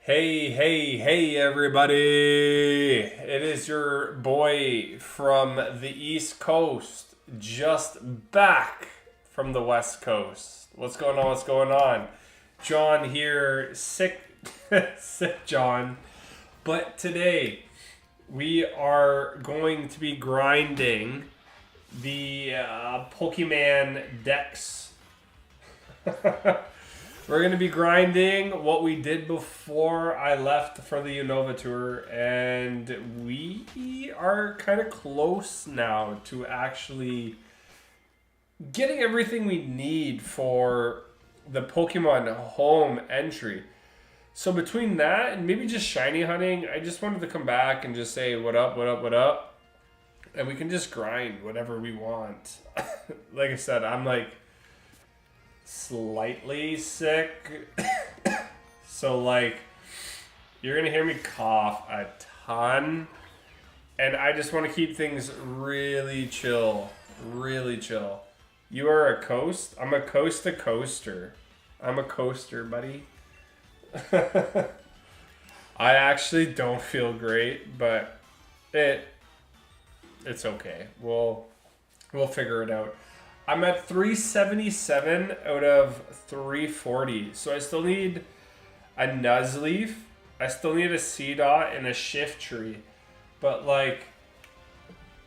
Hey, everybody! It is your boy from the East Coast, just back from the West Coast. What's going on? What's going on? John here, sick, sick John. But today, we are going to be grinding the Pokemon decks. We're going to be grinding what we did before I left for the Unova tour, and we are kind of close now to actually getting everything we need for the Pokemon home entry. So between that and maybe just shiny hunting, I just wanted to come back and just say what up, what up, what up, and we can just grind whatever we want. Like I said, I'm like slightly sick. So like you're gonna hear me cough a ton, and I just want to keep things really chill. You are a coast. I'm a coast to coaster. I'm a coaster, buddy. I actually don't feel great, but it's okay. We'll figure it out. I'm at 377 out of 340. So I still need a Nuzleaf. I still need a Seedot and a Shift Tree. But like,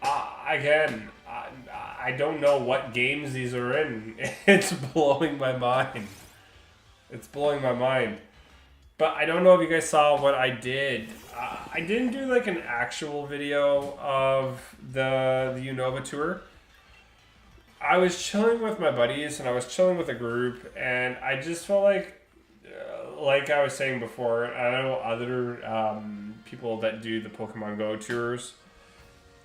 again, I don't know what games these are in. It's blowing my mind. It's blowing my mind. But I don't know if you guys saw what I did. I didn't do like an actual video of the Unova tour. I was chilling with my buddies and I was chilling with a group, and I just felt like I was saying before, I know other people that do the Pokemon Go tours,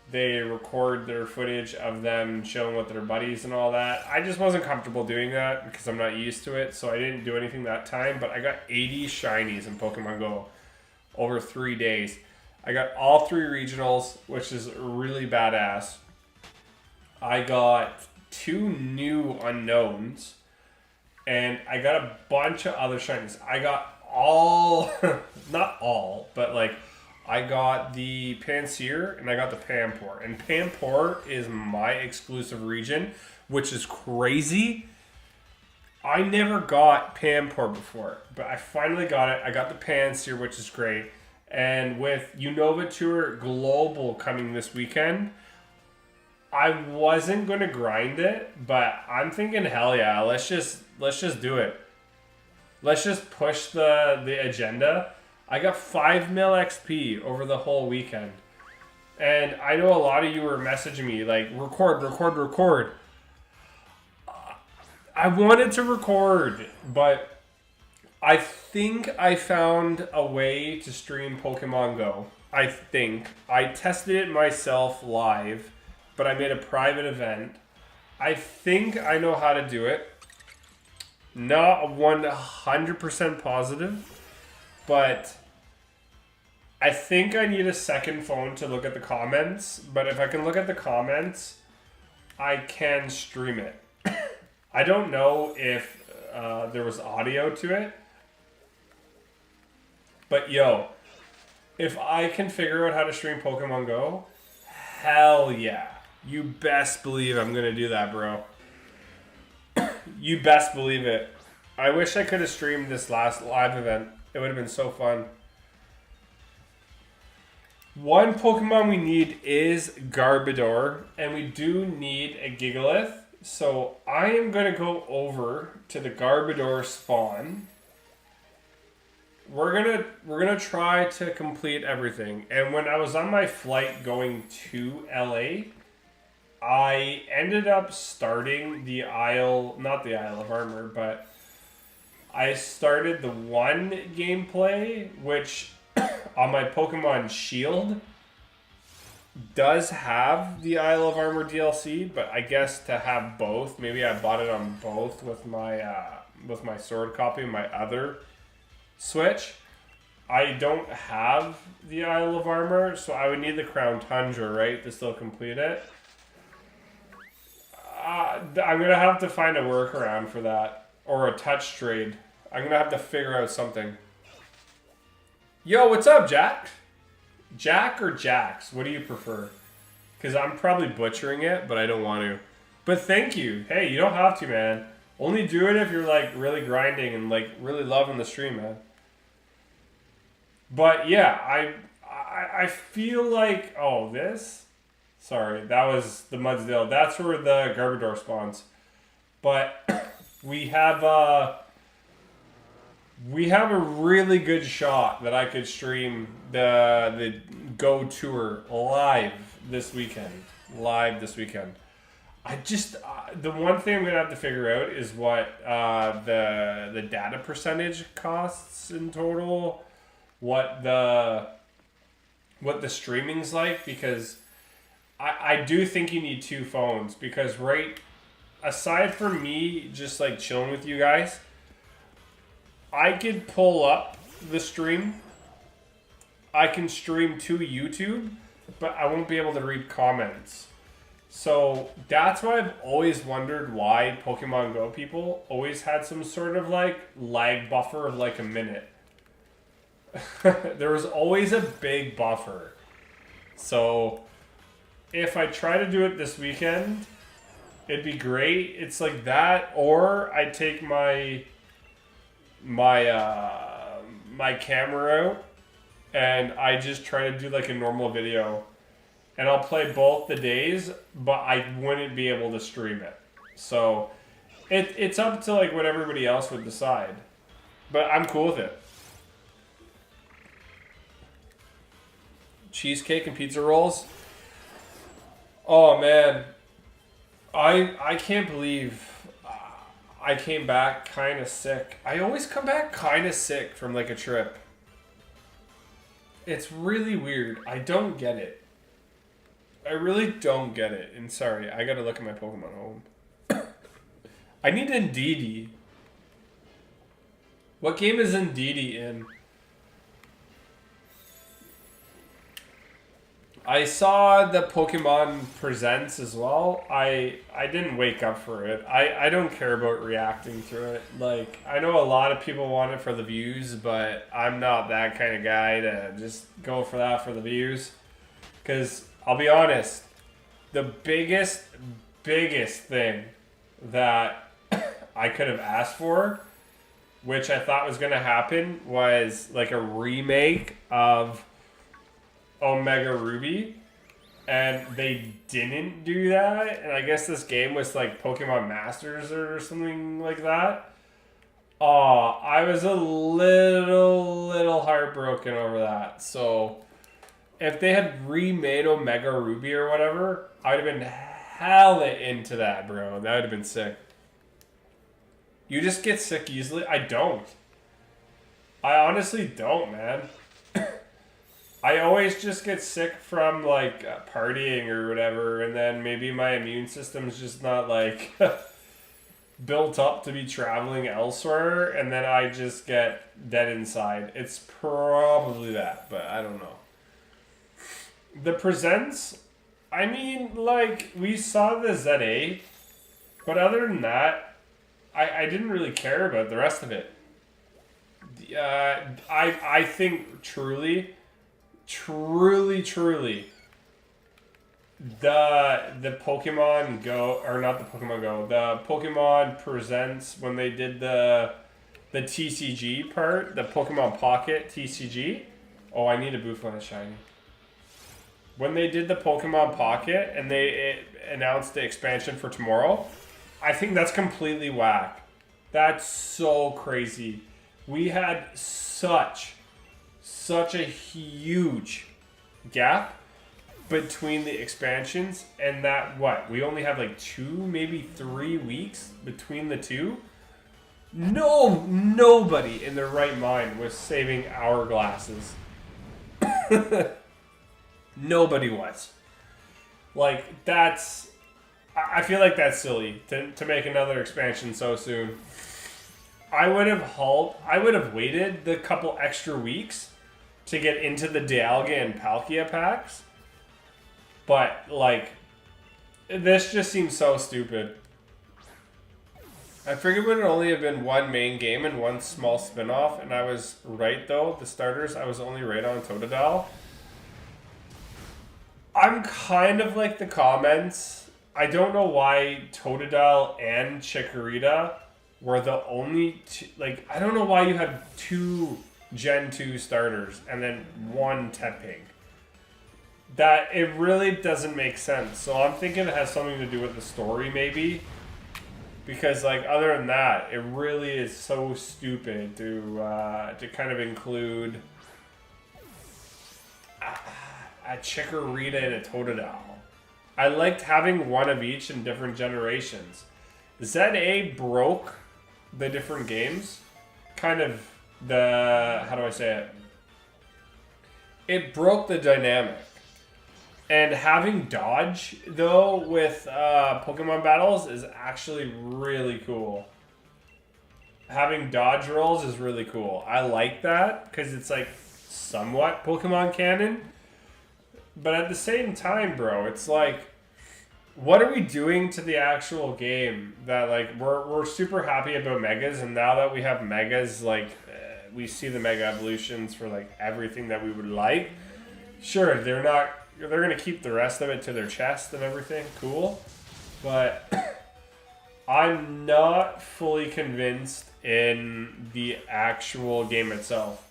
they record their footage of them chilling with their buddies and all that. I just wasn't comfortable doing that because I'm not used to it, so I didn't do anything that time, but I got 80 shinies in Pokemon Go over 3 days. I got all 3 regionals, which is really badass. I got 2 new unknowns, and I got a bunch of other shinies. I got all, not all, but like I got the Pansear and I got the Pampor. And Pampor is my exclusive region, which is crazy. I never got Pampor before, but I finally got it. I got the Pansear, which is great. And with Unova Tour Global coming this weekend, I wasn't going to grind it, but I'm thinking, hell yeah, let's just do it. Let's just push the agenda. I got 5 mil XP over the whole weekend. And I know a lot of you were messaging me like, record. I wanted to record, but I think I found a way to stream Pokemon Go. I think. I tested it myself live, but I made a private event. I think I know how to do it. Not 100% positive, but I think I need a second phone to look at the comments. But if I can look at the comments, I can stream it. I don't know if there was audio to it. But yo, if I can figure out how to stream Pokemon Go, hell yeah. You best believe I'm going to do that, bro. You best believe it. I wish I could have streamed this last live event. It would have been so fun. One Pokemon we need is Garbodor, and we do need a Gigalith. So I am going to go over to the Garbodor spawn. We're gonna try to complete everything. And when I was on my flight going to LA, I ended up starting the not the Isle of Armor, but I started the one gameplay, which on my Pokemon Shield does have the Isle of Armor DLC, but I guess to have both, maybe I bought it on both with my sword copy, my other Switch. I don't have the Isle of Armor, so I would need the Crown Tundra, right, to still complete it. I'm going to have to find a workaround for that. Or a touch trade. I'm going to have to figure out something. Yo, what's up, Jack? Jack or Jax? What do you prefer? Because I'm probably butchering it, but I don't want to. But thank you. Hey, you don't have to, man. Only do it if you're like really grinding and like really loving the stream, man. But yeah, I feel like this. Sorry, that was the Mudsdale. That's where the Garbodor spawns. But we have a really good shot that I could stream the Go Tour live this weekend. I just the one thing I'm gonna have to figure out is what the data percentage costs in total, what the streaming's like, because I do think you need two phones, because aside from me just like chilling with you guys, I could pull up the stream. I can stream to YouTube, but I won't be able to read comments. So that's why I've always wondered why Pokemon Go people always had some sort of like lag buffer of like a minute. There was always a big buffer. So if I try to do it this weekend, it'd be great. It's like that, or I take my camera out and I just try to do like a normal video, and I'll play both the days, but I wouldn't be able to stream it. So it's up to like what everybody else would decide, but I'm cool with it. Cheesecake and pizza rolls. Oh man, I can't believe I came back kind of sick. I always come back kind of sick from like a trip. It's really weird. I don't get it. I really don't get it. And sorry, I gotta look at my Pokemon home. I need Indeedee. What game is Indeedee in? I saw the Pokemon Presents as well. I didn't wake up for it. I don't care about reacting to it. Like, I know a lot of people want it for the views, but I'm not that kind of guy to just go for that for the views. Because, I'll be honest, the biggest thing that I could have asked for, which I thought was going to happen, was like a remake of Omega Ruby, and they didn't do that, and I guess this game was like Pokemon Masters or something like that. I was a little heartbroken over that. So if they had remade Omega Ruby or whatever, I would have been hella into that, bro. That would have been sick. You just get sick easily? I don't. I honestly don't, man. I always just get sick from like partying or whatever, and then maybe my immune system's just not like built up to be traveling elsewhere, and then I just get dead inside. It's probably that, but I don't know. The Presents, I mean, like, we saw the ZA, but other than that, I didn't really care about the rest of it. I think truly, the Pokemon Go, or not the Pokemon Go, the Pokemon Presents, when they did the TCG part, the Pokemon Pocket TCG. Oh, I need a Bouffalant shiny. When they did the Pokemon Pocket and they announced the expansion for tomorrow, I think that's completely whack. That's so crazy. We had such a huge gap between the expansions, and that, what, we only have like 2, maybe 3 weeks between the two. Nobody in their right mind was saving hourglasses. Nobody was. Like, I feel like that's silly to make another expansion so soon. I would have waited the couple extra weeks to get into the Dialga and Palkia packs. But, like, this just seems so stupid. I figured it would only have been one main game and one small spin-off, and I was right though. The starters, I was only right on Totodile. I'm kind of like the comments. I don't know why Totodile and Chikorita were the only two, like, I don't know why you had two Gen 2 starters and then one Tepig. That it really doesn't make sense. So I'm thinking it has something to do with the story maybe. Because like other than that, it really is so stupid to kind of include a Chikorita and a Totodile. I liked having one of each in different generations. ZA broke the different games. Kind of the, how do I say it? It broke the dynamic. And having dodge, though, with Pokemon battles is actually really cool. Having dodge rolls is really cool. I like that because it's like somewhat Pokemon canon. But at the same time, bro, it's like, what are we doing to the actual game that, like, we're super happy about Megas, and now that we have Megas, like, we see the Mega Evolutions for, like, everything that we would like. Sure, they're going to keep the rest of it to their chest and everything. Cool. But I'm not fully convinced in the actual game itself.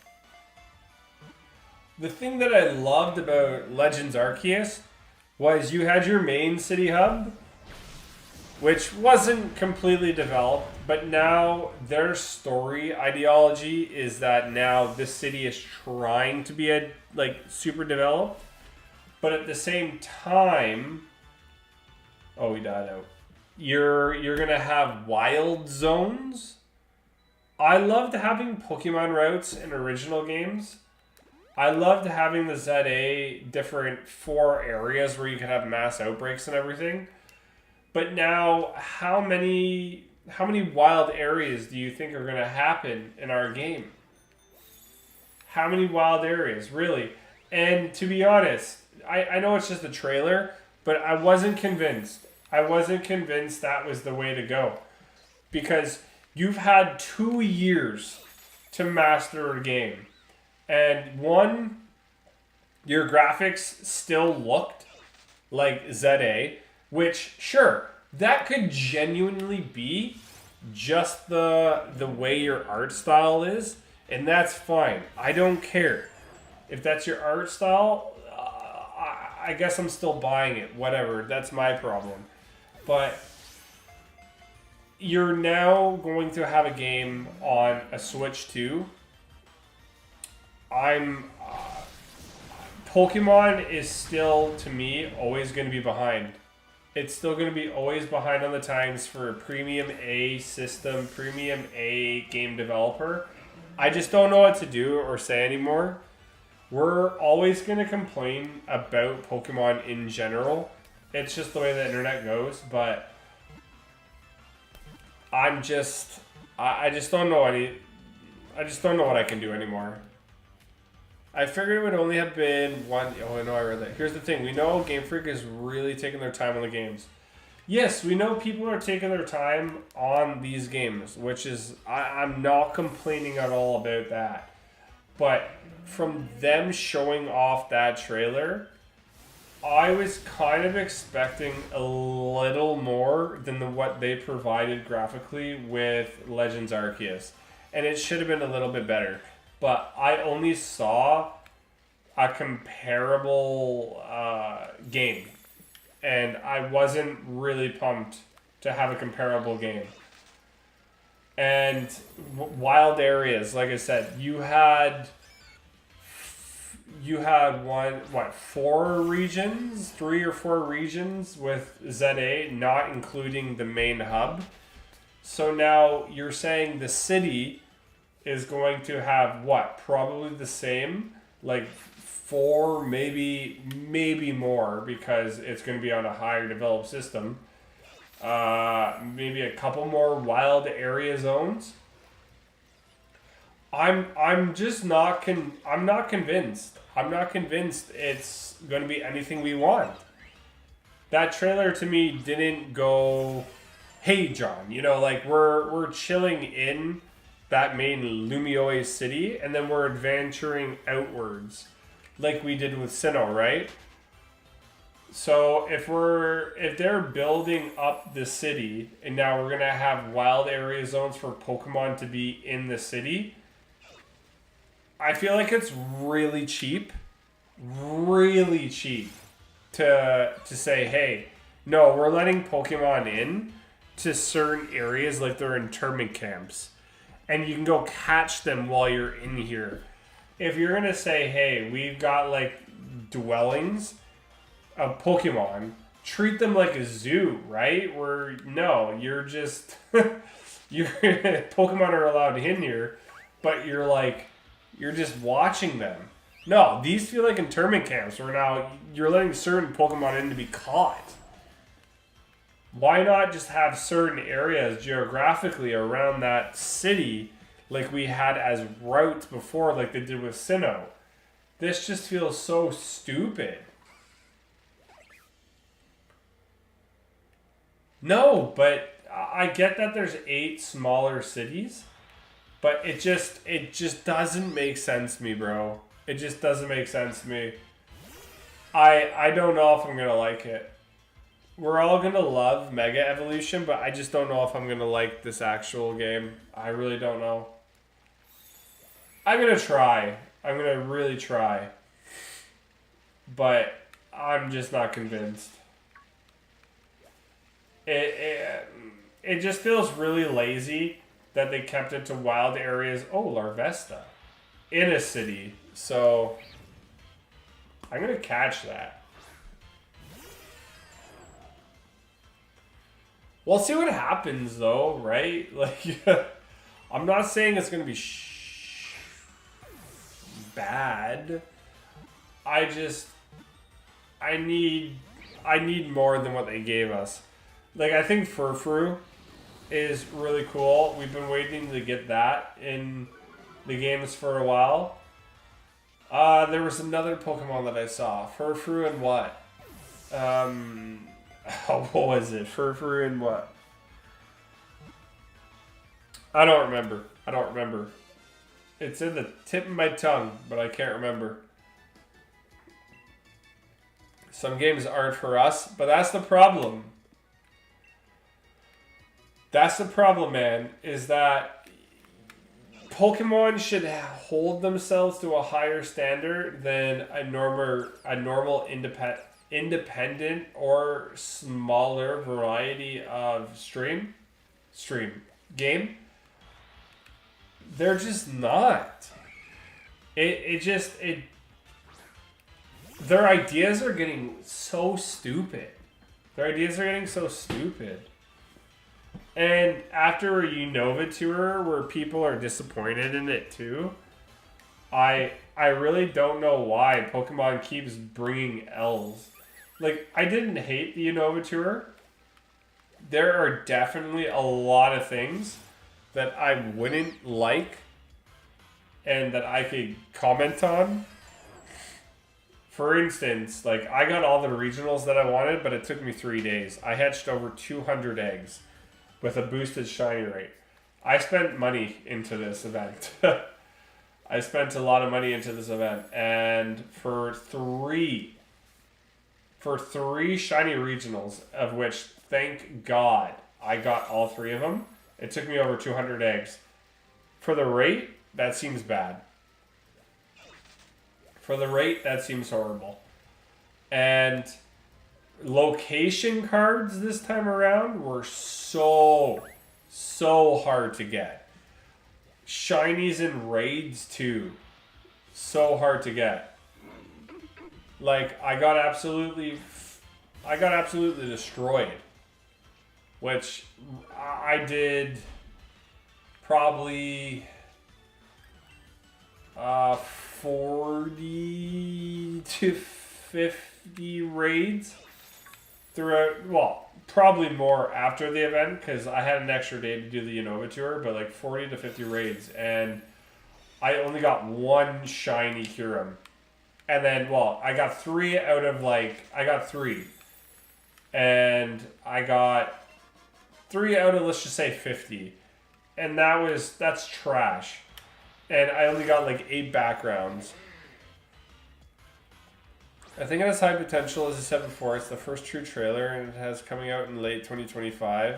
The thing that I loved about Legends Arceus was you had your main city hub, which wasn't completely developed, but now their story ideology is that now this city is trying to be super developed, but at the same time, oh, we died out. You're gonna have wild zones. I loved having Pokemon routes in original games. I loved having the ZA different 4 areas where you could have mass outbreaks and everything. But now, how many wild areas do you think are going to happen in our game? How many wild areas, really? And to be honest, I know it's just a trailer, but I wasn't convinced. I wasn't convinced that was the way to go. Because you've had 2 years to master a game. And one, your graphics still looked like ZA, which, sure, that could genuinely be just the way your art style is, and that's fine. I don't care. If that's your art style, I guess I'm still buying it. Whatever, that's my problem. But you're now going to have a game on a Switch 2. Pokemon is still, to me, always going to be behind. It's still going to be always behind on the times for a premium A system, premium A game developer. I just don't know what to do or say anymore. We're always going to complain about Pokemon in general. It's just the way the internet goes, but I just don't know I just don't know what I can do anymore. I figured it would only have been one. Oh, no, I read that. Here's the thing. We know Game Freak is really taking their time on the games. Yes, we know people are taking their time on these games, which is, I'm not complaining at all about that. But from them showing off that trailer, I was kind of expecting a little more than what they provided graphically with Legends Arceus. And it should have been a little bit better. But I only saw a comparable game. And I wasn't really pumped to have a comparable game. And wild areas, like I said, you had 4 regions? 3 or 4 regions with ZA, not including the main hub. So now you're saying the city is going to have what? Probably the same, like 4, maybe more, because it's going to be on a higher developed system. Maybe a couple more wild area zones. I'm just not I'm not convinced. I'm not convinced it's going to be anything we want. That trailer to me didn't go hey John, you know, like we're chilling in that main Lumioe city, and then we're adventuring outwards, like we did with Sinnoh, right? So if they're building up the city, and now we're gonna have wild area zones for Pokemon to be in the city, I feel like it's really cheap to say, hey, no, we're letting Pokemon in to certain areas like they're internment camps, and you can go catch them while you're in here. If you're gonna say, hey, we've got like dwellings of Pokemon, treat them like a zoo, right? Where no, you're just you're Pokemon are allowed in here, but you're just watching them. No, these feel like internment camps where now you're letting certain Pokemon in to be caught. Why not just have certain areas geographically around that city like we had as routes before, like they did with Sinnoh? This just feels so stupid. No, but I get that there's 8 smaller cities, but it just doesn't make sense to me, bro. It just doesn't make sense to me. I don't know if I'm gonna like it. We're all gonna love Mega Evolution, but I just don't know if I'm gonna like this actual game. I really don't know. I'm gonna try. I'm gonna really try. But I'm just not convinced. It just feels really lazy that they kept it to wild areas. Oh, Larvesta. In a city. So, I'm going to catch that. We'll see what happens, though, right? Like, I'm not saying it's going to be bad. I need more than what they gave us. Like, I think Furfru is really cool. We've been waiting to get that in the games for a while. There was another Pokemon that I saw. Furfru and what? What was it? Furfru and what? I don't remember. It's in the tip of my tongue, but I can't remember. Some games aren't for us, but that's the problem. That's the problem, man, is that Pokemon should hold themselves to a higher standard than a normal independent or smaller variety of stream game. They're just not. Their ideas are getting so stupid. And after a Unova tour where people are disappointed in it too, I really don't know why Pokemon keeps bringing L's. Like, I didn't hate the Unova tour. There are definitely a lot of things that I wouldn't like and that I could comment on. For instance, like, I got all the regionals that I wanted, but it took me 3 days. I hatched over 200 eggs with a boosted shiny rate. I spent money into this event. I spent a lot of money into this event, and for three shiny regionals, of which, thank God, I got all 3 of them, it took me over 200 eggs. For the rate, that seems bad. For the rate, that seems horrible. And location cards this time around were so hard to get. Shinies and raids too. So hard to get. Like, I got absolutely destroyed. Which I did probably 40 to 50 raids throughout, well, probably more after the event because I had an extra day to do the Unova tour, but like 40 to 50 raids, and I only got 1 shiny Kyurem. And then, well, I got 3 out of I got 3. And I got 3 out of, let's just say, 50. And that's trash. And I only got like 8 backgrounds. I think it has high potential, as I said before. It's the first true trailer, and it has coming out in late 2025.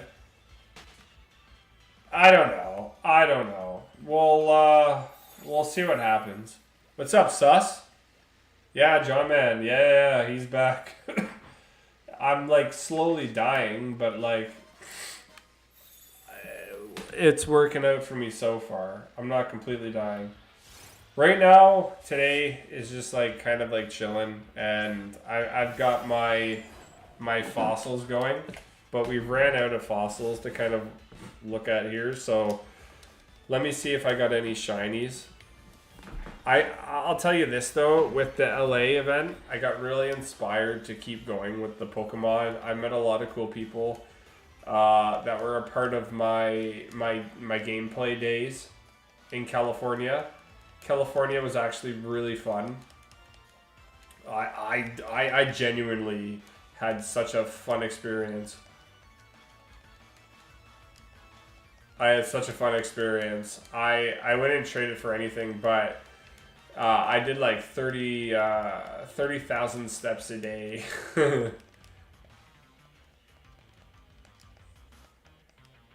I don't know. We'll see what happens. What's up, Sus? Yeah, John Man. Yeah, he's back. I'm like slowly dying, but like it's working out for me so far. I'm not completely dying. Right now, today is just like kind of like chilling, and I've got my fossils going, but we ran out of fossils to kind of look at here. So let me see if I got any shinies. I'll tell you this though, with the LA event, I got really inspired to keep going with the Pokemon. I met a lot of cool people that were a part of my gameplay days in California. California was actually really fun. I genuinely had such a fun experience. I wouldn't trade it for anything, but I did like 30,000 steps a day.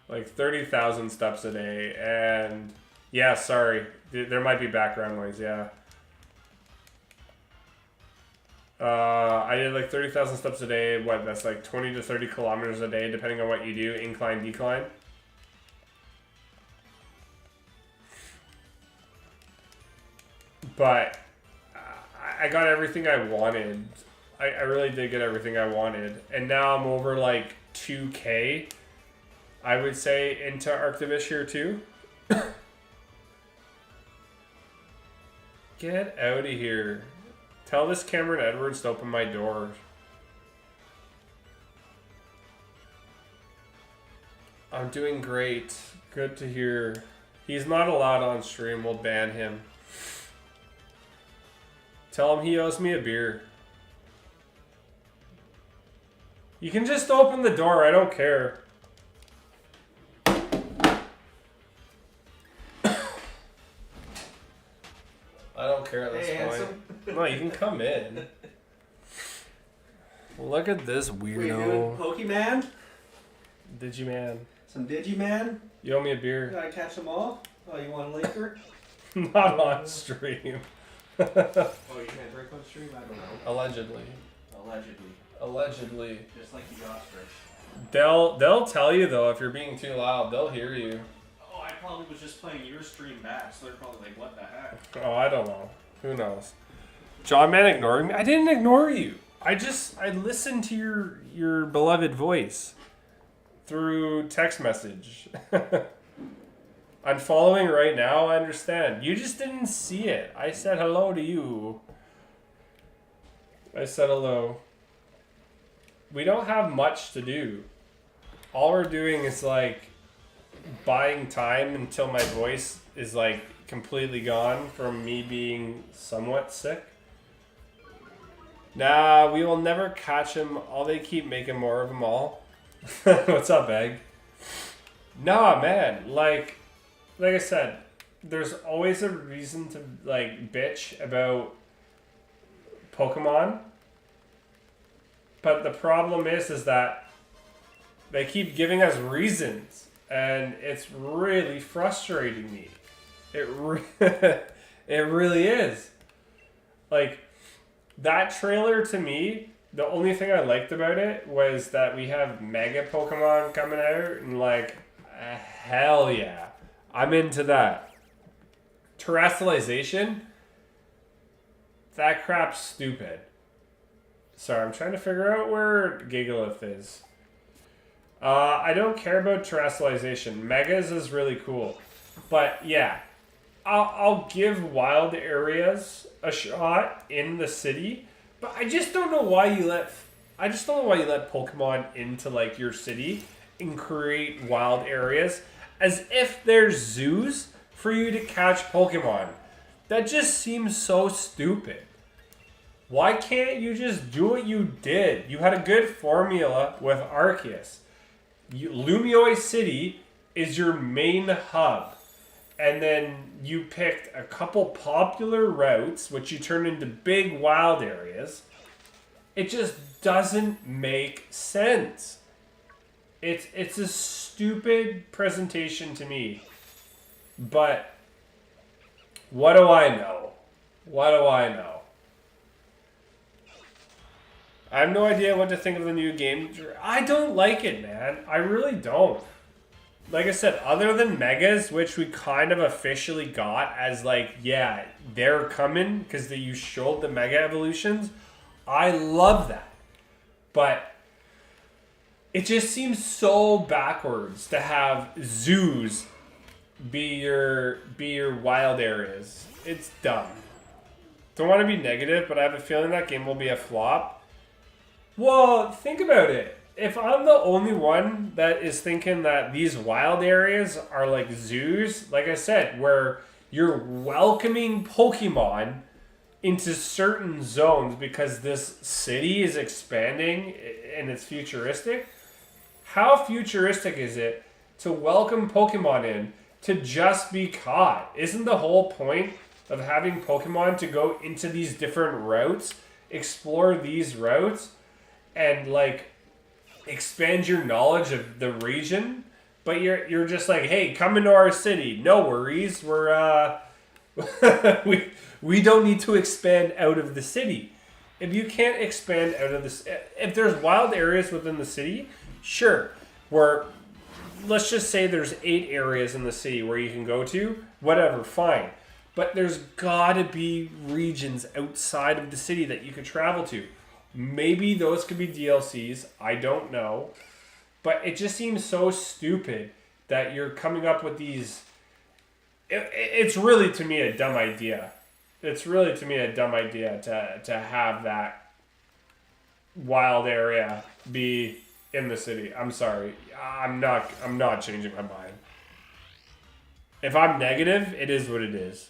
Like 30,000 steps a day, and yeah, sorry, there might be background noise, yeah. I did like 30,000 steps a day. What, that's like 20 to 30 kilometers a day, depending on what you do, incline, decline. But I got everything I wanted. I really did get everything I wanted. And now I'm over like 2K, I would say, into Arctivish here too. Get out of here. Tell this Cameron Edwards to open my door. I'm doing great. Good to hear. He's not allowed on stream. We'll ban him. Tell him he owes me a beer. You can just open the door. I don't care. I don't care. That's fine. Handsome. No, you can come in. Look at this weirdo. What are you doing, Pokemon? Digiman. Some Digiman? You owe me a beer. Gotta catch them all? Oh, you want a liquor? Not on stream. Oh, you can't drink on stream? I don't know. Allegedly. Allegedly. Just like the ostrich. They'll tell you though if you're being too loud. They'll hear you. Oh, I probably was just playing your stream back, so they're probably like, what the heck? Oh, I don't know. Who knows? John Man ignoring me? I didn't ignore you. I listened to your beloved voice through text message. I'm following right now, I understand. You just didn't see it. I said hello to you. I said hello. We don't have much to do. All we're doing is like buying time until my voice is like completely gone from me being somewhat sick. Nah, we will never catch him. All they keep making more of them all. What's up, Egg? Nah, man. Like I said, there's always a reason to like bitch about Pokemon. But the problem is that they keep giving us reasons, and it's really frustrating me. It really is. Like, that trailer to me, the only thing I liked about it was that we have Mega Pokemon coming out, and like, hell yeah. I'm into that. Terrestrialization? That crap's stupid. Sorry, I'm trying to figure out where Gigalith is. I don't care about terrestrialization. Megas is really cool. But yeah, I'll give wild areas a shot in the city, but I just don't know why you let Pokemon into like your city and create wild areas as if there's zoos for you to catch Pokemon. That just seems so stupid. Why can't you just do what you did? You had a good formula with Arceus. Lumioi City is your main hub. And then you picked a couple popular routes, which you turn into big wild areas. It just doesn't make sense. It's a stupid presentation to me. But what do I know? What do I know? I have no idea what to think of the new game. I don't like it, man. I really don't. Like I said, other than Megas, which we kind of officially got as like, yeah, they're coming because you showed the Mega evolutions. I love that. But it just seems so backwards to have zoos be your wild areas. It's dumb. Don't want to be negative, but I have a feeling that game will be a flop. Well, think about it. If I'm the only one that is thinking that these wild areas are like zoos, like I said, where you're welcoming Pokemon into certain zones because this city is expanding and it's futuristic, how futuristic is it to welcome Pokemon in to just be caught? Isn't the whole point of having Pokemon to go into these different routes, explore these routes, and like expand your knowledge of the region? But you're just like, hey, come into our city. No worries. We're we don't need to expand out of the city. If you can't expand out of this, if there's wild areas within the city, sure. Where let's just say there's 8 areas in the city where you can go to, whatever, fine. But there's gotta be regions outside of the city that you could travel to. Maybe those could be DLCs. I don't know. But it just seems so stupid that you're coming up with these. It's really, to me, a dumb idea. It's really, to me, a dumb idea to have that wild area be in the city. I'm sorry. I'm not changing my mind. If I'm negative, it is what it is.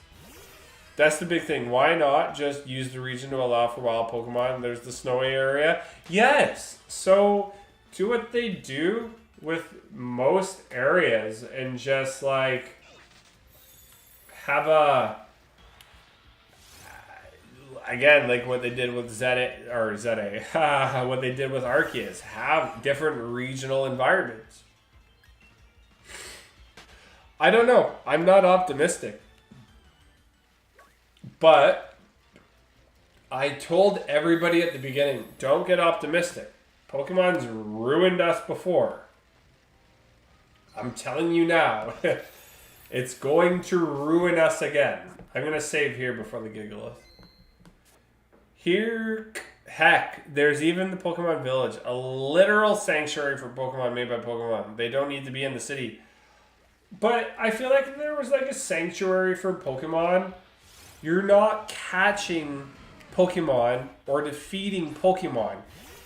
That's the big thing. Why not just use the region to allow for wild Pokemon? There's the snowy area. Yes! So, do what they do with most areas and just, like, have a... Again, like what they did with Zeta, what they did with Arceus. Have different regional environments. I don't know. I'm not optimistic. But I told everybody at the beginning, don't get optimistic. Pokemon's ruined us before. I'm telling you now, it's going to ruin us again. I'm going to save here before the Gigalith. Here, heck, there's even the Pokemon Village, a literal sanctuary for Pokemon made by Pokemon. They don't need to be in the city. But I feel like if there was like a sanctuary for Pokemon, you're not catching Pokemon or defeating Pokemon.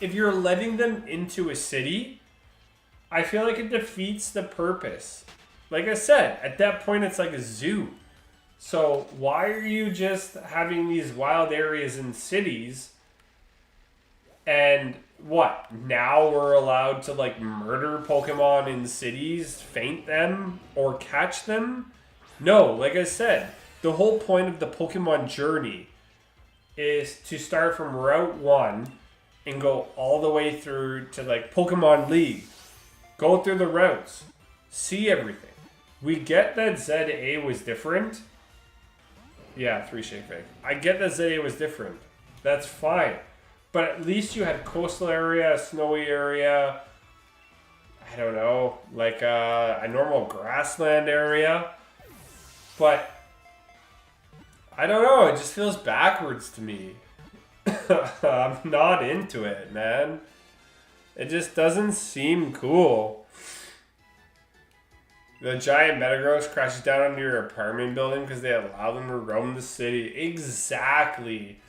If you're letting them into a city, I feel like it defeats the purpose. Like I said, at that point it's like a zoo. So why are you just having these wild areas in cities? And what? Now we're allowed to like murder Pokemon in cities, faint them, or catch them? No, like I said, the whole point of the Pokemon journey is to start from Route 1 and go all the way through to like Pokemon League. Go through the routes. See everything. We get that ZA was different. Yeah, 3 Shake Fake. I get that ZA was different. That's fine. But at least you had coastal area, snowy area, I don't know, like a normal grassland area. But I don't know, it just feels backwards to me. I'm not into it, man. It just doesn't seem cool. The giant Metagross crashes down onto your apartment building because they allow them to roam the city. Exactly.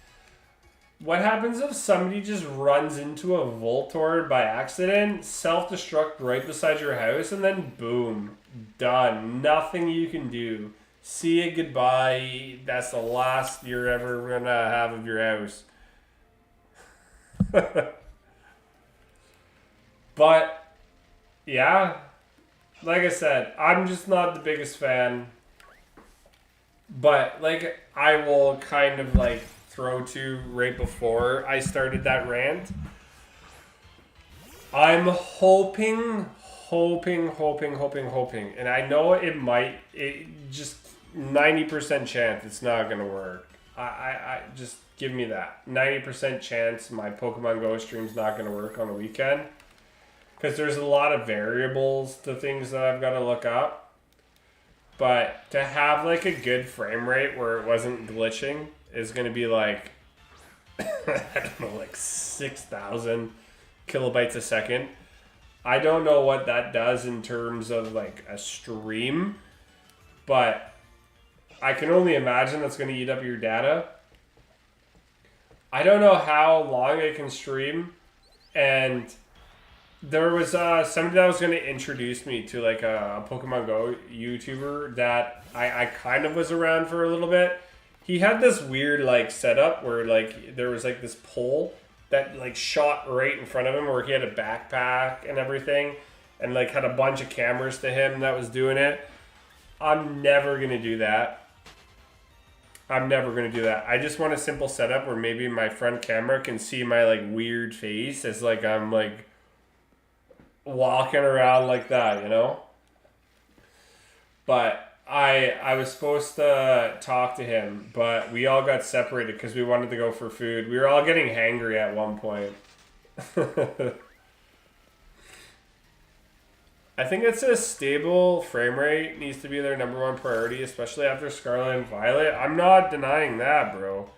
What happens if somebody just runs into a Voltorb by accident, self-destruct right beside your house, and then boom, done. Nothing you can do. See you, goodbye. That's the last you're ever going to have of your house. But Yeah, like I said, I'm just not the biggest fan. But like I will kind of like throw to right before I started that rant. I'm hoping, and I know it just 90% chance it's not gonna work. I just give me that 90% chance my Pokemon Go stream's not gonna work on a weekend because there's a lot of variables to things that I've got to look up. But to have like a good frame rate where it wasn't glitching is gonna be like I don't know, like 6,000 kilobytes a second. I don't know what that does in terms of like a stream, but I can only imagine that's going to eat up your data. I don't know how long I can stream, and there was somebody that was going to introduce me to like a Pokemon Go YouTuber that I kind of was around for a little bit. He had this weird like setup where like there was like this pole that like shot right in front of him where he had a backpack and everything and like had a bunch of cameras to him that was doing it. I'm never going to do that. I just want a simple setup where maybe my front camera can see my like weird face as like I'm like walking around like that, you know? But I was supposed to talk to him, but we all got separated because we wanted to go for food. We were all getting hangry at one point. I think it's a stable frame rate needs to be their number one priority, especially after Scarlet and Violet. I'm not denying that, bro.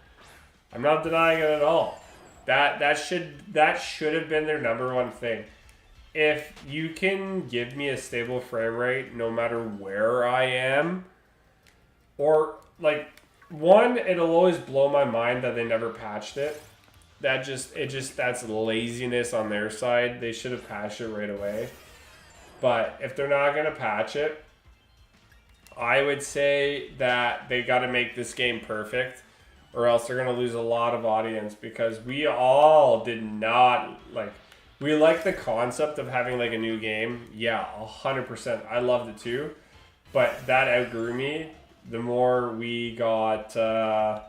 I'm not denying it at all. That should have been their number one thing. If you can give me a stable frame rate no matter where I am, or like one, it'll always blow my mind that they never patched it. That's laziness on their side. They should have patched it right away. But if they're not gonna patch it, I would say that they got to make this game perfect, or else they're gonna lose a lot of audience because we all did not like. We like the concept of having like a new game. Yeah, 100%. I loved it too. But that outgrew me. The more we got, the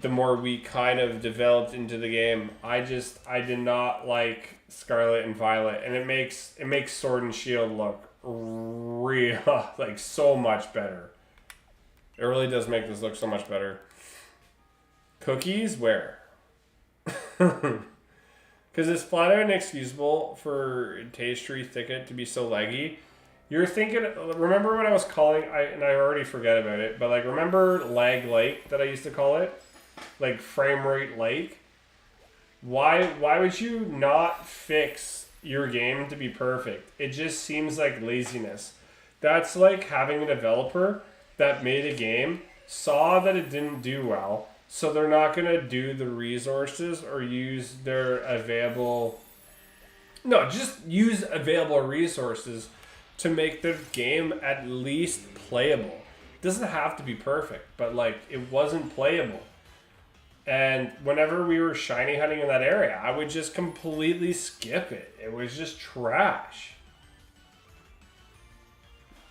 more we kind of developed into the game. I did not like Scarlet and Violet. And it makes Sword and Shield look real, like so much better. It really does make this look so much better. Cookies? Where? Because it's flat out inexcusable for Taste Tree Thicket to be so laggy. You're thinking, remember when I was calling, and I already forget about it, but like remember Lag Lake that I used to call it? Like Frame Rate Lake? Why would you not fix your game to be perfect? It just seems like laziness. That's like having a developer that made a game, saw that it didn't do well, so they're not going to do the resources or use their available... No, just use available resources to make the game at least playable. It doesn't have to be perfect, but like it wasn't playable. And whenever we were shiny hunting in that area, I would just completely skip it. It was just trash.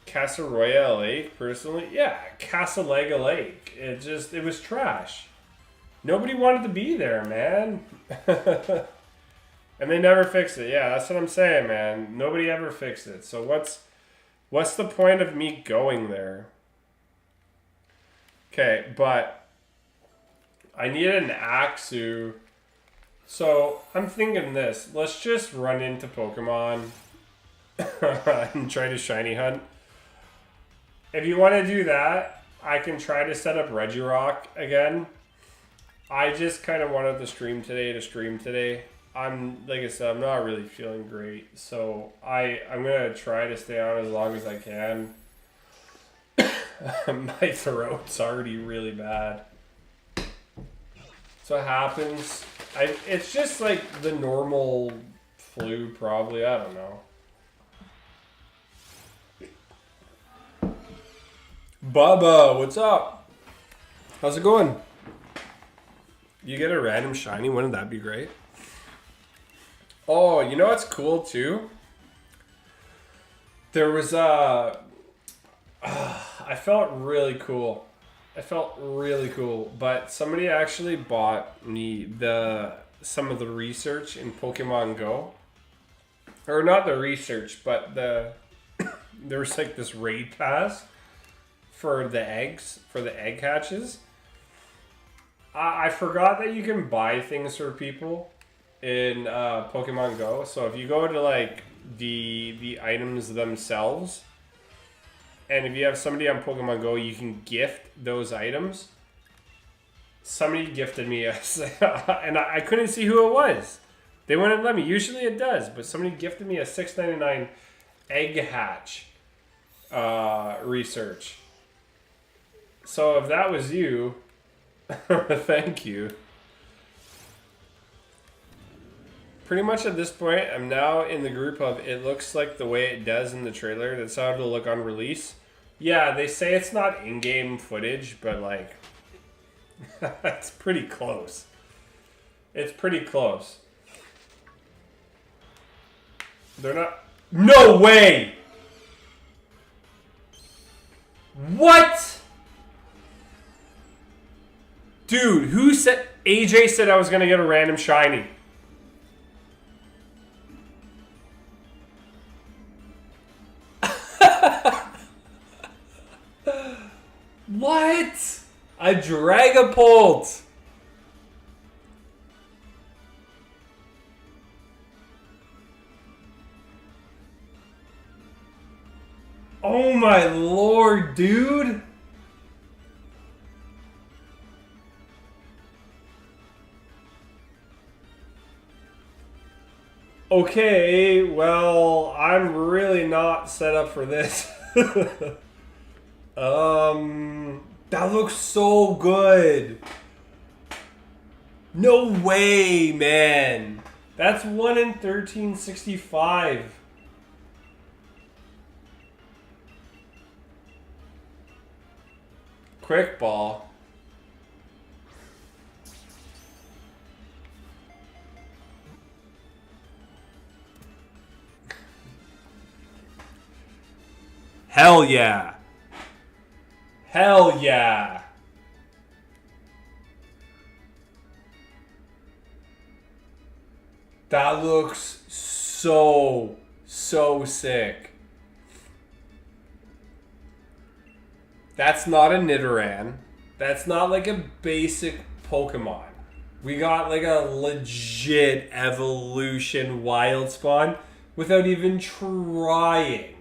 Casa Royale Lake, personally? Yeah, Casa Lega Lake. It was trash. Nobody wanted to be there, man. And they never fixed it. Yeah, that's what I'm saying, man. Nobody ever fixed it. So what's the point of me going there? Okay, but I needed an Axu. So I'm thinking this. Let's just run into Pokemon and try to shiny hunt. If you want to do that, I can try to set up Regirock again. I just kind of wanted to stream today. Like I said, I'm not really feeling great. So I'm going to try to stay on as long as I can. My throat's already really bad. So it happens. It's just like the normal flu, probably. I don't know. Bubba, what's up? How's it going? You get a random shiny, wouldn't that be great? Oh, you know what's cool too? There was a. I felt really cool. I felt really cool, but somebody actually bought me some of the research in Pokemon Go, or not the research, but there was like this raid pass for the eggs, for the egg hatches. I forgot that you can buy things for people in Pokemon Go. So if you go to like the items themselves, and if you have somebody on Pokemon Go, you can gift those items. Somebody gifted me a, and I couldn't see who it was. They wouldn't let me. Usually it does, but somebody gifted me a $6.99 egg hatch research. So if that was you, thank you. Pretty much at this point, I'm now in the group of it looks like the way it does in the trailer. That's how it'll look on release. Yeah, they say it's not in-game footage, but like, it's pretty close. It's pretty close. They're not... No way! What? Dude, who said... AJ said I was going to get a random shiny. What? A Dragapult. Oh my lord, dude. Okay, well, I'm really not set up for this. That looks so good. No way, man. That's 1 in 1365. Quick ball. Hell yeah. Hell yeah. That looks so sick. That's not a Nidoran. That's not like a basic Pokemon. We got like a legit evolution wild spawn without even trying.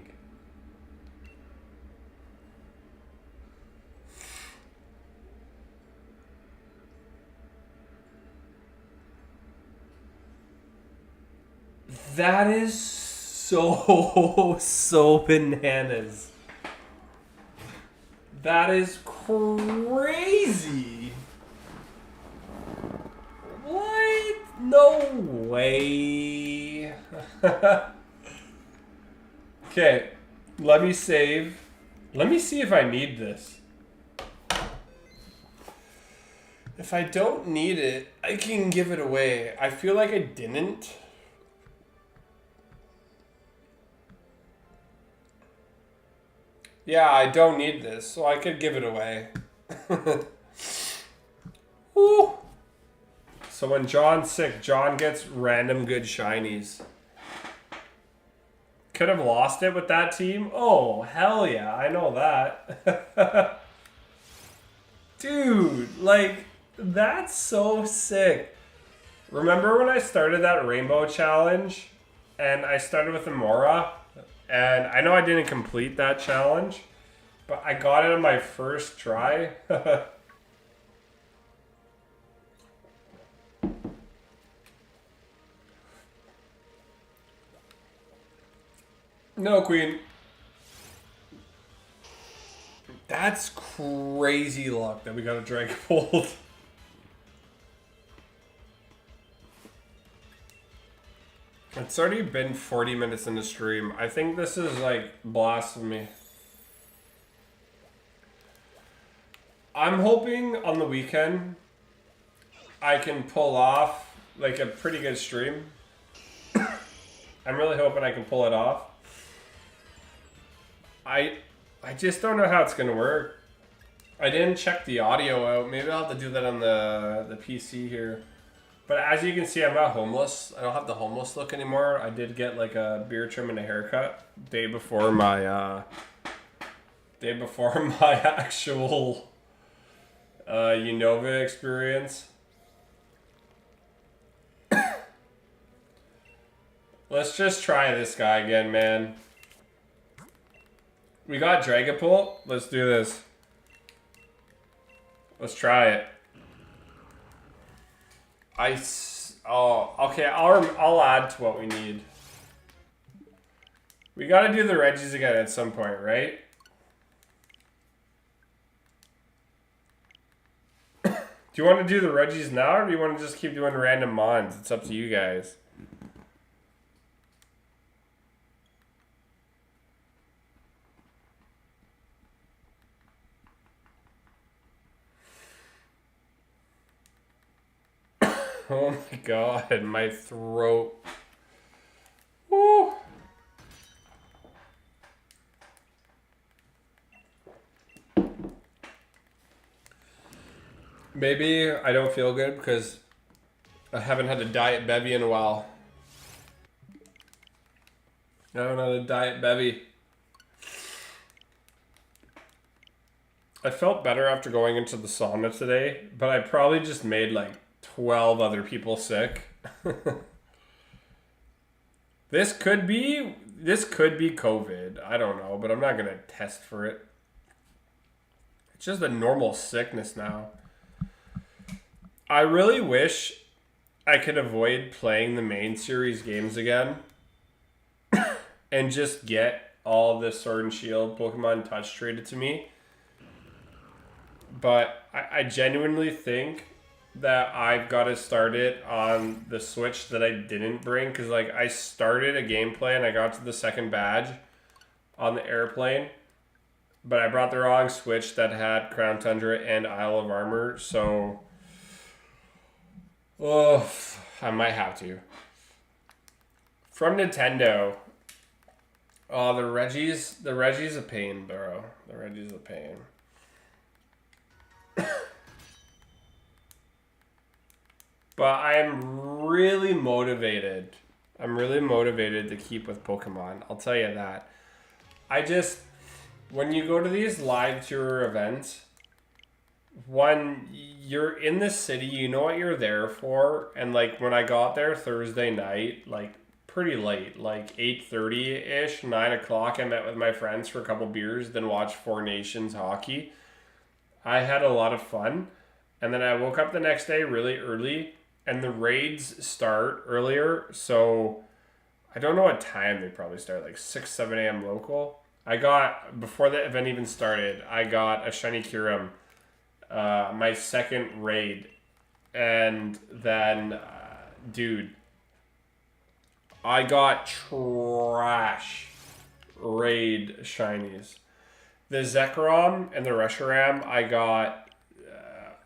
That is so bananas. That is crazy. What? No way. Okay, let me save. Let me see if I need this. If I don't need it, I can give it away. I feel like I didn't. Yeah, I don't need this, so I could give it away. Woo. So when John's sick, John gets random good shinies. Could have lost it with that team? Oh, hell yeah, I know that. Dude, like, that's so sick. Remember when I started that rainbow challenge? And I started with Amora? And I know I didn't complete that challenge, but I got it on my first try. No, Queen. That's crazy luck that we got a Dragapult. It's already been 40 minutes in the stream. I think this is like blasphemy. I'm hoping on the weekend I can pull off like a pretty good stream. I'm really hoping I can pull it off. I just don't know how it's gonna work. I didn't check the audio out. Maybe I'll have to do that on the PC here. But as you can see, I'm not homeless. I don't have the homeless look anymore. I did get like a beard trim and a haircut day before my actual Unova experience. Let's just try this guy again, man. We got Dragapult. Let's do this. Let's try it. Okay. I'll add to what we need. We gotta do the Reggies again at some point, right? Do you want to do the Reggies now, or do you want to just keep doing random mons? It's up to you guys. Oh my god, my throat. Woo. Maybe I don't feel good because I haven't had a diet bevy in a while. I haven't had a diet bevy. I felt better after going into the sauna today, but I probably just made like 12 other people sick. This could be COVID. I don't know, but I'm not gonna test for it. It's just a normal sickness now. I really wish I could avoid playing the main series games again and just get all the Sword and Shield Pokemon Touch traded to me. But I genuinely think that I've got to start it on the Switch that I didn't bring, because like I started a gameplay and I got to the second badge on the airplane, but I brought the wrong Switch that had Crown Tundra and Isle of Armor, so I might have to. From Nintendo, the Reggie's a pain, bro. The Reggie's a pain. But I'm really motivated. I'm really motivated to keep with Pokemon. I'll tell you that. When you go to these live tour events, when you're in the city, you know what you're there for. And like when I got there Thursday night, like pretty late, like 8:30-ish, 9 o'clock, I met with my friends for a couple beers, then watched Four Nations hockey. I had a lot of fun. And then I woke up the next day really early. And the raids start earlier, so I don't know what time they probably start, like 6, 7 a.m. local. Before the event even started, I got a Shiny Kyurem, my second raid. And then, dude, I got trash raid Shinies. The Zekrom and the Reshiram, I got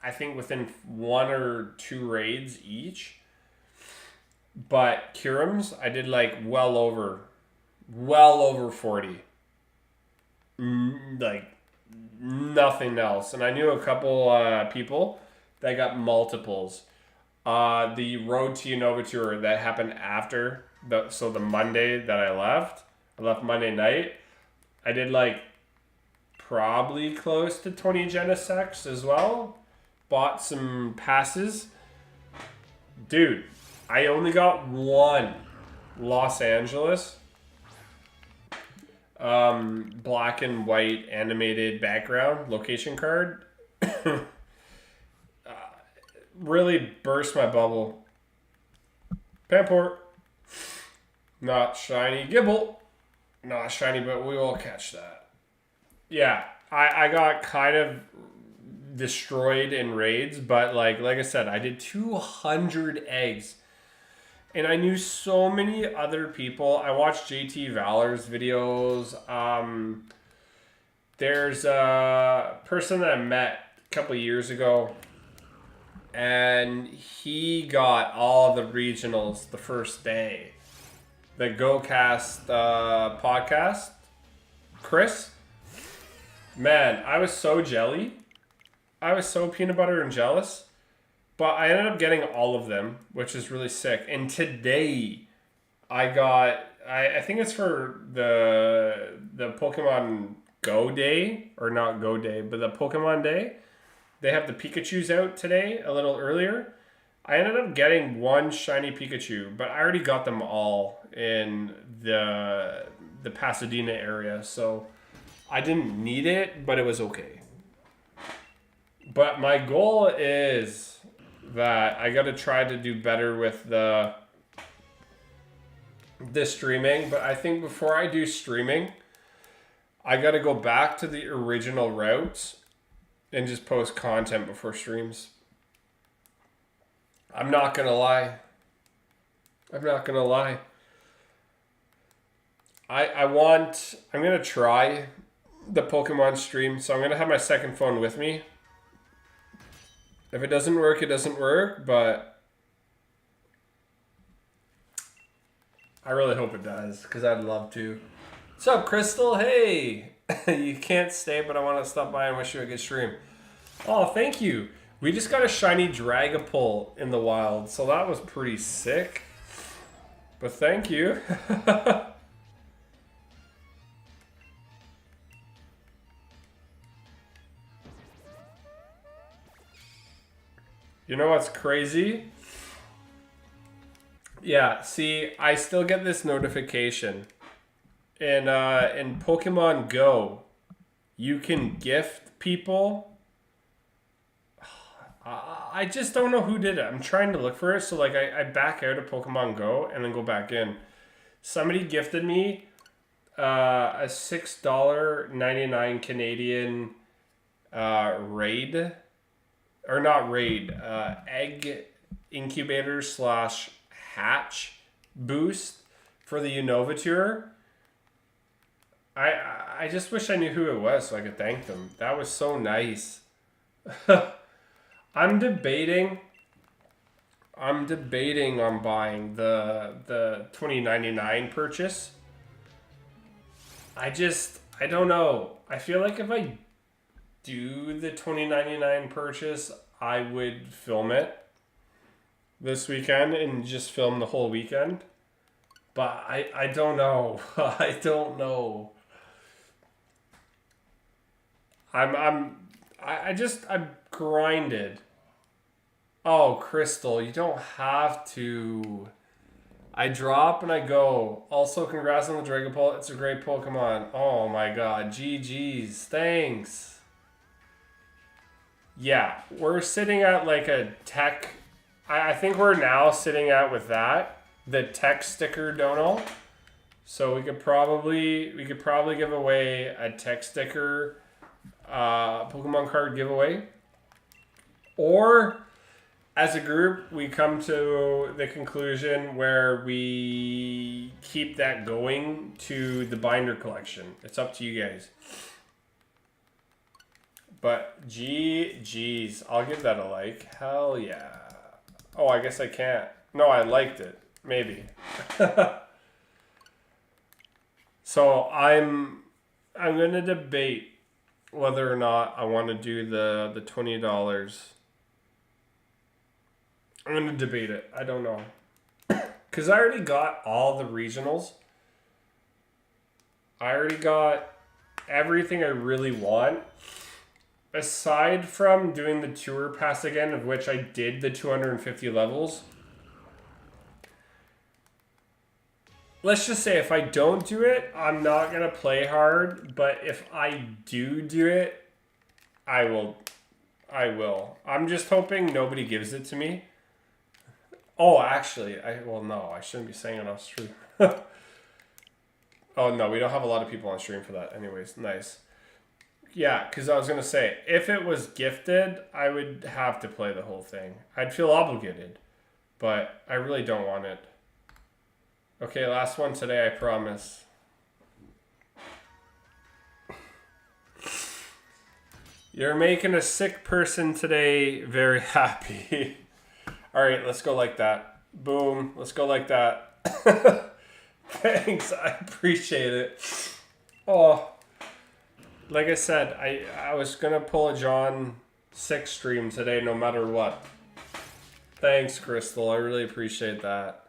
I think within 1 or 2 raids each. But Kyurems, I did like well over 40. Like nothing else. And I knew a couple people that got multiples. The Road to Unova tour that happened after the Monday that I left Monday night. I did like probably close to 20 Genesects as well. Bought some passes. Dude, I only got one Los Angeles black and white animated background location card. Really burst my bubble. Pamport. Not shiny. Gibble. Not shiny, but we will catch that. Yeah, I got kind of destroyed in raids, but like I said, I did 200 eggs, and I knew so many other people. I watched JT Valor's videos. There's a person that I met a couple years ago, and he got all the regionals the first day. The GoCast podcast. Chris, man, I was so jelly. I was so peanut butter and jealous. But I ended up getting all of them, which is really sick. And today, I got... I think it's for the Pokemon Go Day. Or not Go Day, but the Pokemon Day. They have the Pikachus out today, a little earlier. I ended up getting one shiny Pikachu, but I already got them all in the Pasadena area. So I didn't need it, but it was okay. But my goal is that I got to try to do better with the streaming. But I think before I do streaming, I got to go back to the original routes and just post content before streams. I'm not going to lie. I'm not going to lie. I'm going to try the Pokemon stream. So I'm going to have my second phone with me. If it doesn't work, it doesn't work. But I really hope it does, because I'd love to. What's up, Crystal? Hey! You can't stay, but I want to stop by and wish you a good stream. Oh, thank you. We just got a shiny Dragapult in the wild, so that was pretty sick. But thank you. You know what's crazy? Yeah, see, I still get this notification. In Pokemon Go, you can gift people. I just don't know who did it. I'm trying to look for it. So like I back out of Pokemon Go and then go back in. Somebody gifted me a $6.99 Canadian raid. Or not raid. Egg incubator / hatch boost for the Unova tour. I just wish I knew who it was so I could thank them. That was so nice. I'm debating on buying the 2099 purchase. I don't know. I feel like if I do the 2099 purchase, I would film it this weekend and just film the whole weekend. But I don't know. I don't know. I'm grinded. Oh, Crystal, you don't have to. I drop and I go. Also, congrats on the Dragapult. It's a great Pokemon. Oh my god. GG's. Thanks. Yeah, we're sitting at like a tech. I think we're now sitting at with that. The tech sticker dono. So we could probably give away a tech sticker Pokemon card giveaway. Or as a group, we come to the conclusion where we keep that going to the binder collection. It's up to you guys. But geez, I'll give that a like. Hell yeah. Oh, I guess I can't. No, I liked it. Maybe. So I'm gonna debate whether or not I want to do the $20. I'm gonna debate it. I don't know. Cause I already got all the regionals. I already got everything I really want. Aside from doing the tour pass again, of which I did the 250 levels. Let's just say if I don't do it, I'm not going to play hard. But if I do it, I will. I'm just hoping nobody gives it to me. Oh, actually, no, I shouldn't be saying it on stream. Oh, no, we don't have a lot of people on stream for that. Anyways, nice. Yeah, because I was going to say, if it was gifted, I would have to play the whole thing. I'd feel obligated, but I really don't want it. Okay, last one today, I promise. You're making a sick person today very happy. All right, let's go like that. Boom, let's go like that. Thanks, I appreciate it. Oh, like I said, I was gonna pull a John 6 stream today, no matter what. Thanks, Crystal. I really appreciate that.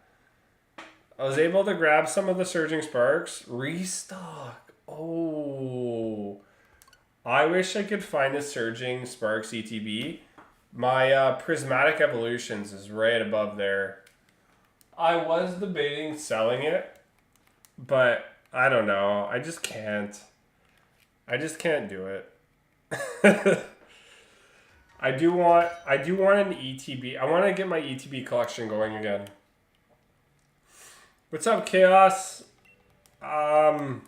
I was able to grab some of the Surging Sparks. Restock. Oh. I wish I could find a Surging Sparks ETB. My Prismatic Evolutions is right above there. I was debating selling it, but I don't know. I just can't. I just can't do it. I do want an ETB. I want to get my ETB collection going again. What's up, Chaos? I'm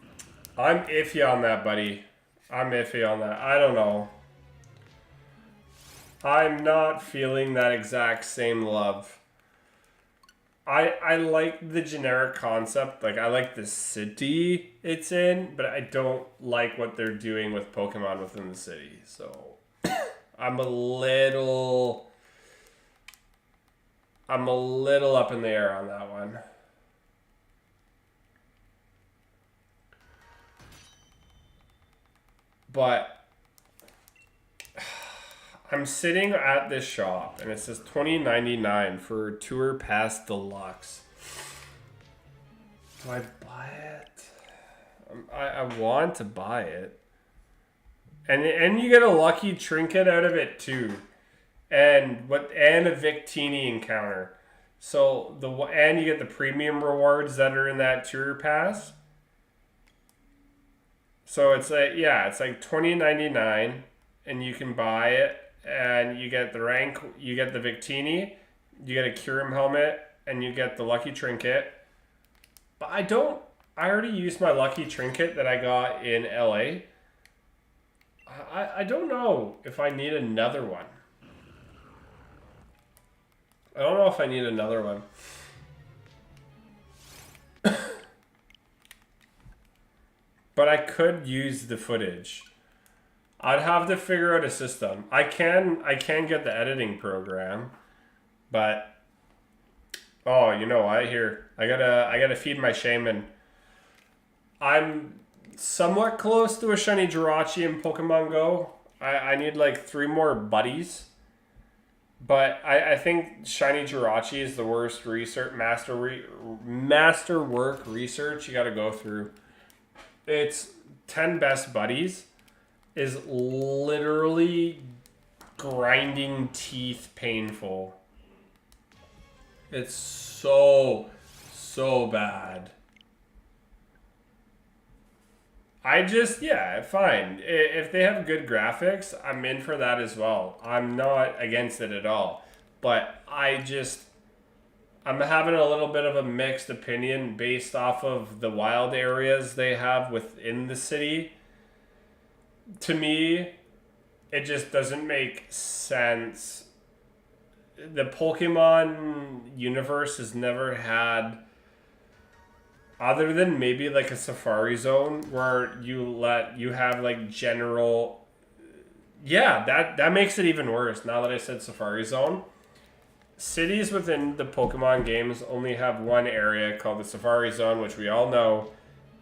iffy on that, buddy. I'm iffy on that. I don't know. I'm not feeling that exact same love. I like the generic concept. Like, I like the city it's in, but I don't like what they're doing with Pokemon within the city. So, I'm a little up in the air on that one. But I'm sitting at this shop and it says $20.99 for Tour Pass Deluxe. Do I buy it? I want to buy it. And you get a lucky trinket out of it too. And a Victini encounter. So and you get the premium rewards that are in that Tour Pass. So it's like $20.99 and you can buy it. And you get the rank, you get the Victini, you get a Kyurem helmet, and you get the lucky trinket. But I already used my lucky trinket that I got in LA. I don't know if I need another one. I don't know if I need another one. But I could use the footage. I'd have to figure out a system. I can get the editing program, but oh, you know what? Here, I gotta feed my shaman. I'm somewhat close to a shiny Jirachi in Pokemon Go. I need like 3 more buddies, but I think shiny Jirachi is the worst research masterwork research you got to go through. It's 10 best buddies. Is literally grinding teeth painful. It's so bad. Fine. If they have good graphics, I'm in for that as well. I'm not against it at all. But I'm having a little bit of a mixed opinion based off of the wild areas they have within the city. To me, it just doesn't make sense. The Pokemon universe has never had, other than maybe like a Safari Zone where you have like general. Yeah, that makes it even worse. Now that I said Safari Zone, cities within the Pokemon games only have one area called the Safari Zone, which we all know.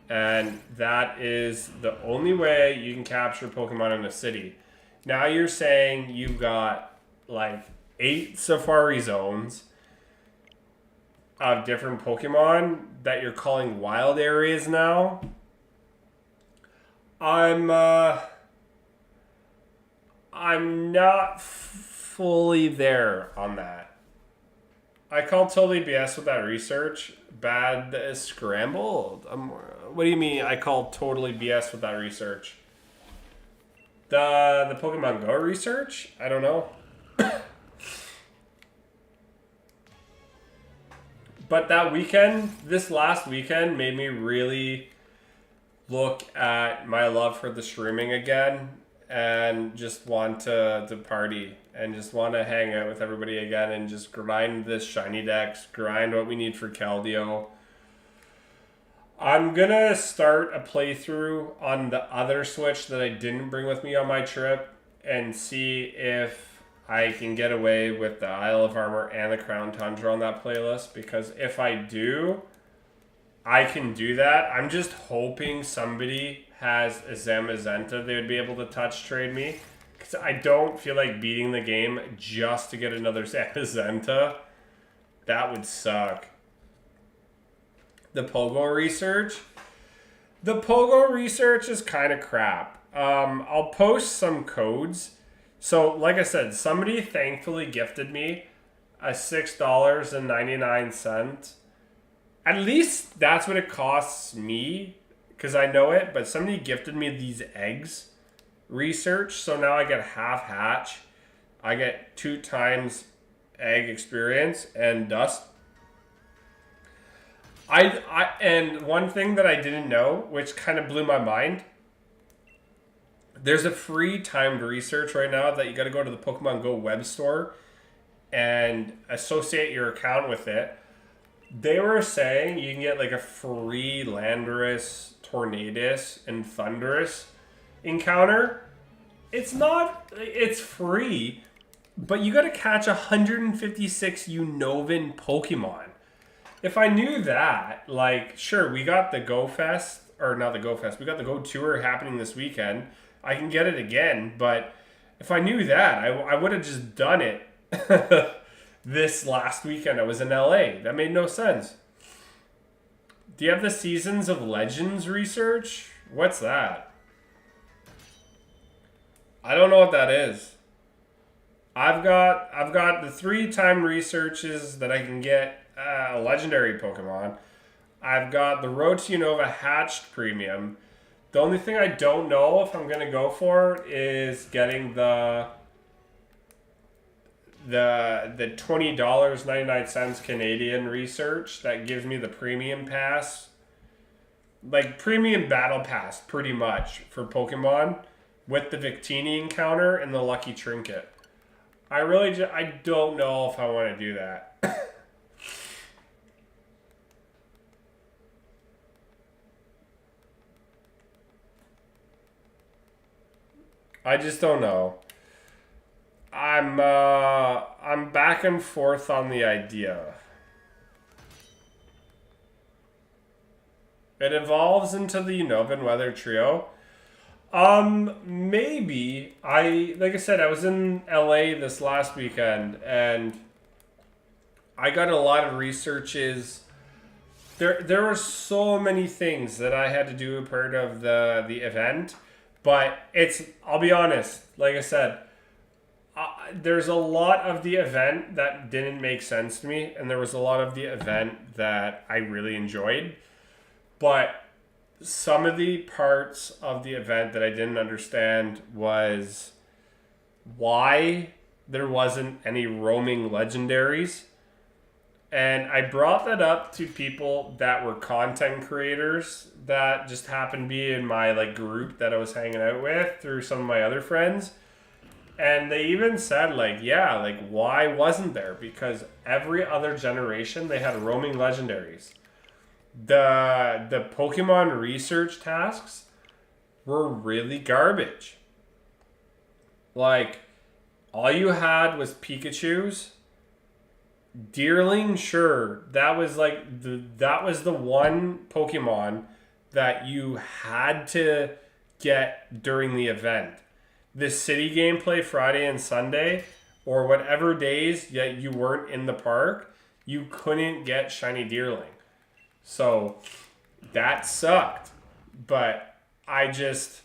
And that is the only way you can capture Pokemon in a city. Now you're saying you've got like 8 Safari Zones of different Pokemon that you're calling wild areas now. I'm not fully there on that. I call totally BS with that research. Bad scrambled. What do you mean? I call totally BS with that research. The Pokemon Go research? I don't know. But this last weekend made me really look at my love for the streaming again and just want to party and just want to hang out with everybody again and just grind this shiny decks, grind what we need for Keldeo. I'm gonna start a playthrough on the other Switch that I didn't bring with me on my trip and see if I can get away with the Isle of Armor and the Crown Tundra on that playlist, because if I do, I can do that. I'm just hoping somebody has a Zamazenta they would be able to touch trade me. Because I don't feel like beating the game just to get another Zamazenta. That would suck. The Pogo research. The Pogo research is kind of crap. I'll post some codes. So, like I said, somebody thankfully gifted me a $6.99. At least that's what it costs me, because I know it. But somebody gifted me these eggs research, so now I get half hatch. I get 2 times egg experience and dust. And one thing that I didn't know, which kind of blew my mind, there's a free timed research right now that you got to go to the Pokemon Go web store and associate your account with it. They were saying you can get like a free Landorus, Tornadus, and Thundurus encounter. It's free, but you got to catch 156 Unova Pokemon. If I knew that, like, sure, we got the Go Fest, or not the Go Fest, we got the Go Tour happening this weekend. I can get it again, but if I knew that, I would have just done it this last weekend. I was in LA. That made no sense. Do you have the Seasons of Legends research? What's that? I don't know what that is. I've got the 3-time researches that I can get a legendary Pokemon. I've got the Road to Unova hatched premium. The only thing I don't know if I'm gonna go for is getting the $20.99 Canadian research that gives me the premium pass, like premium battle pass, pretty much for Pokemon with the Victini encounter and the Lucky Trinket. I don't know if I want to do that. I just don't know. I'm back and forth on the idea. It evolves into the Unova Weather Trio. Maybe. Like I said, I was in LA this last weekend and I got a lot of researches. There were so many things that I had to do part of the event, but I'll be honest, like I said, there's a lot of the event that didn't make sense to me, and there was a lot of the event that I really enjoyed. But some of the parts of the event that I didn't understand was why there wasn't any roaming legendaries. And I brought that up to people that were content creators that just happened to be in my like group that I was hanging out with through some of my other friends. And they even said like, yeah, like why wasn't there? Because every other generation they had roaming legendaries. The Pokemon research tasks were really garbage. Like, all you had was Pikachus. Deerling, sure, that was like that was the one Pokemon that you had to get during the event. The city gameplay Friday and Sunday, or whatever days that you weren't in the park, you couldn't get shiny Deerling. So that sucked. But I just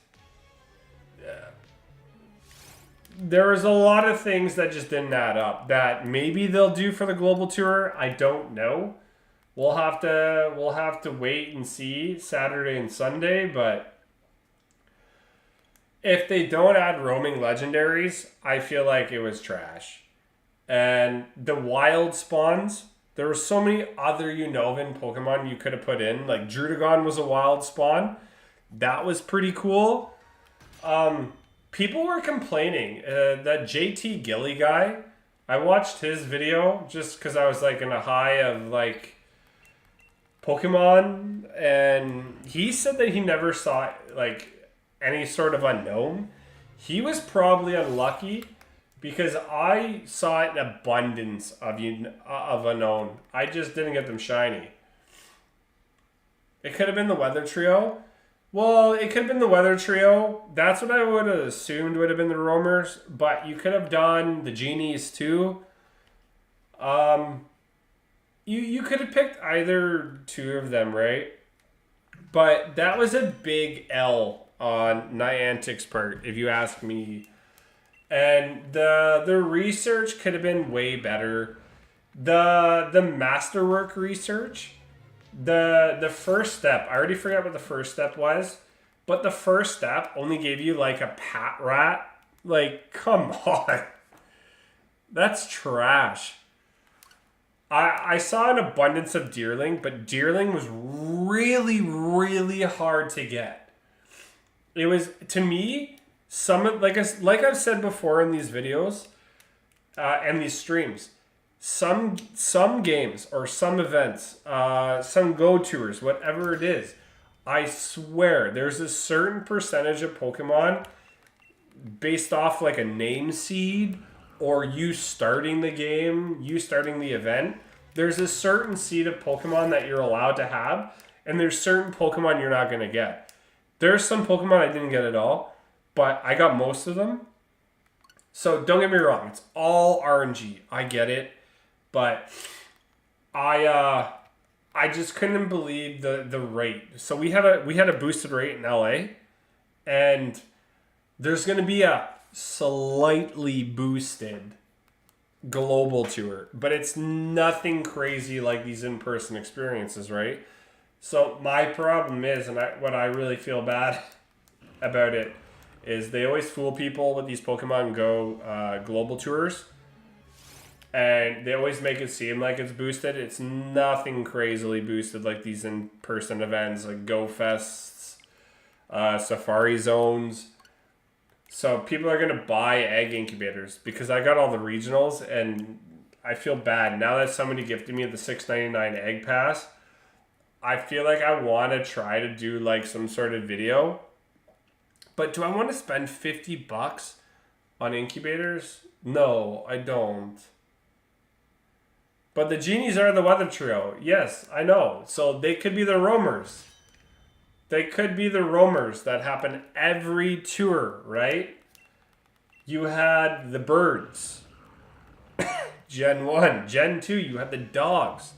there was a lot of things that just didn't add up that maybe they'll do for the global tour. I don't know. We'll have to wait and see Saturday and Sunday, but if they don't add roaming legendaries, I feel like it was trash. And the wild spawns, there were so many other Unovan Pokemon you could have put in. Like Drudagon was a wild spawn. That was pretty cool. People were complaining. That JT Gilly guy, I watched his video just because I was like in a high of like Pokemon, and he said that he never saw like any sort of unknown. He was probably unlucky because I saw an abundance of unknown. I just didn't get them shiny. It could have been the Weather Trio. Well, it could have been the Weather Trio. That's what I would have assumed would have been the roamers. But you could have done the Genies too. You could have picked either two of them, right? But that was a big L on Niantic's part, if you ask me. And the research could have been way better. The masterwork research, the first step, I already forgot what the first step was, but the first step only gave you like a pat rat. Like, come on. That's trash. I saw an abundance of Deerling, but Deerling was really, really hard to get. It was, to me, like I've said before in these videos and these streams, some games or some events, some Go Tours, whatever it is, I swear there's a certain percentage of Pokemon based off like a name seed or you starting the game, you starting the event. There's a certain seed of Pokemon that you're allowed to have, and there's certain Pokemon you're not going to get. There's some Pokemon I didn't get at all, but I got most of them. So don't get me wrong, it's all RNG. I get it, but I just couldn't believe the rate. So we had a boosted rate in LA, and there's going to be a slightly boosted global tour, but it's nothing crazy like these in-person experiences, right? So my problem is, and what I really feel bad about it, is they always fool people with these Pokemon Go global tours, and they always make it seem like it's boosted. It's nothing crazily boosted like these in-person events like Go Fests, Safari Zones. So people are going to buy egg incubators because I got all the regionals and I feel bad. Now that somebody gifted me the $6.99 egg pass, I feel like I want to try to do like some sort of video. But do I want to spend $50 on incubators? No, I don't. But the Genies are the Weather Trio. Yes, I know. So they could be the roamers. They could be the roamers that happen every tour, right? You had the birds. Gen 1. Gen 2, you had the dogs.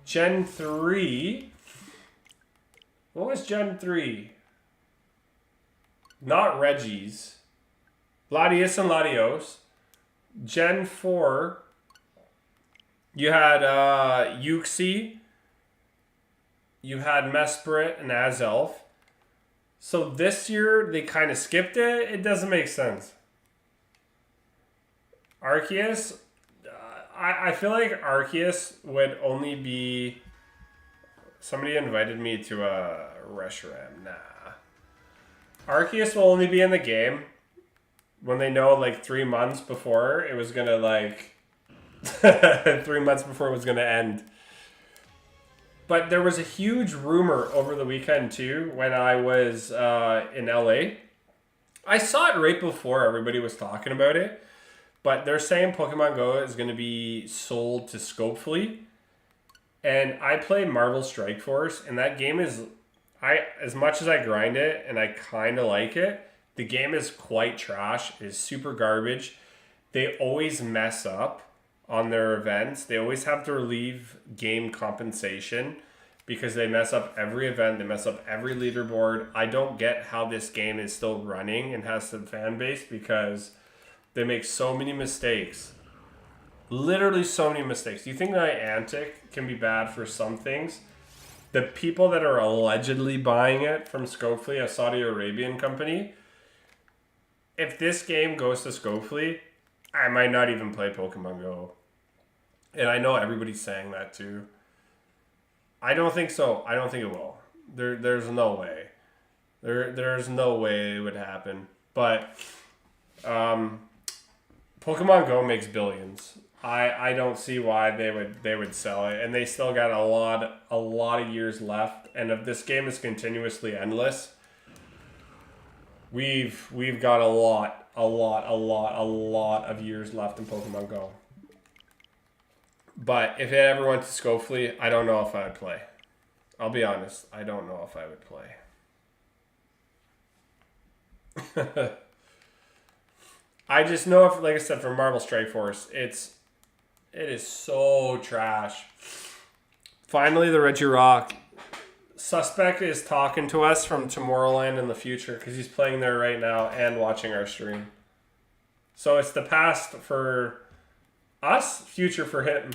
Gen 3. What was Gen 3? Not Reggie's. Latios and Latios. Gen 4. You had Uxie. You had Mesprit and Azelf. So this year, they kind of skipped it. It doesn't make sense. Arceus, I feel like Arceus would only be... Somebody invited me to a restaurant. Nah. Arceus will only be in the game when they know like 3 months before it was going to like... 3 months before it was going to end. But there was a huge rumor over the weekend too when I was in LA. I saw it right before everybody was talking about it. But they're saying Pokemon Go is going to be sold to Scopefully. And I play Marvel Strike Force, and that game is... as much as I grind it, and I kind of like it, the game is quite trash. It's super garbage. They always mess up on their events. They always have to relieve game compensation because they mess up every event. They mess up every leaderboard. I don't get how this game is still running and has some fan base because they make so many mistakes. Literally so many mistakes. Do you think Niantic can be bad for some things? The people that are allegedly buying it from Scopely, a Saudi Arabian company, if this game goes to Scopely, I might not even play Pokemon Go. And I know everybody's saying that too. I don't think so. I don't think it will. There's no way. There's no way it would happen. But Pokemon Go makes billions. I don't see why they would sell it, and they still got a lot of years left. And if this game is continuously endless, we've got a lot of years left in Pokemon Go. But if it ever went to Scopely, I don't know if I'd play. I'll be honest. I don't know if I would play. I just know if, like I said, for Marvel Strike Force, it is so trash. Finally, the Reggie Rock Suspect is talking to us from Tomorrowland in the future because he's playing there right now and watching our stream. So it's the past for us, future for him.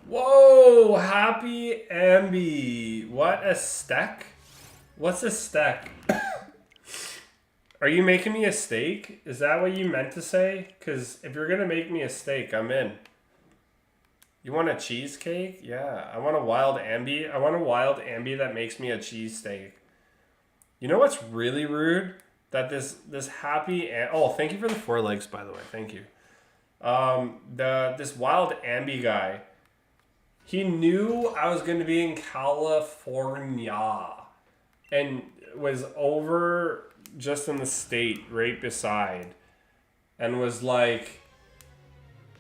Whoa, happy Ambi. What a steak? What's a steak? Are you making me a steak? Is that what you meant to say? Because if you're going to make me a steak, I'm in. You want a cheesecake? Yeah, I want a wild ambi. I want a wild ambi that makes me a cheesesteak. You know what's really rude? That this happy... Oh, thank you for the 4 legs, by the way. Thank you. This wild ambi guy, he knew I was going to be in California and was over just in the state right beside and was like,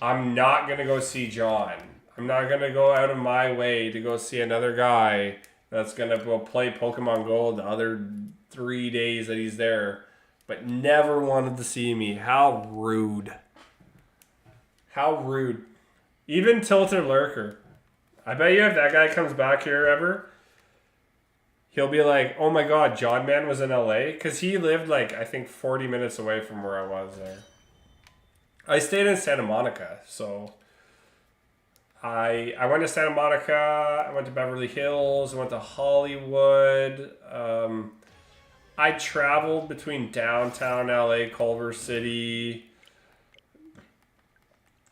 I'm not going to go see John. I'm not going to go out of my way to go see another guy that's going to go play Pokemon Go the other 3 days that he's there, but never wanted to see me. How rude. How rude. Even Tilted Lurker. I bet you if that guy comes back here ever, he'll be like, oh my god, John Man was in LA? Because he lived like, I think 40 minutes away from where I was there. I stayed in Santa Monica, so I went to Santa Monica, I went to Beverly Hills, I went to Hollywood. I traveled between downtown LA, Culver City,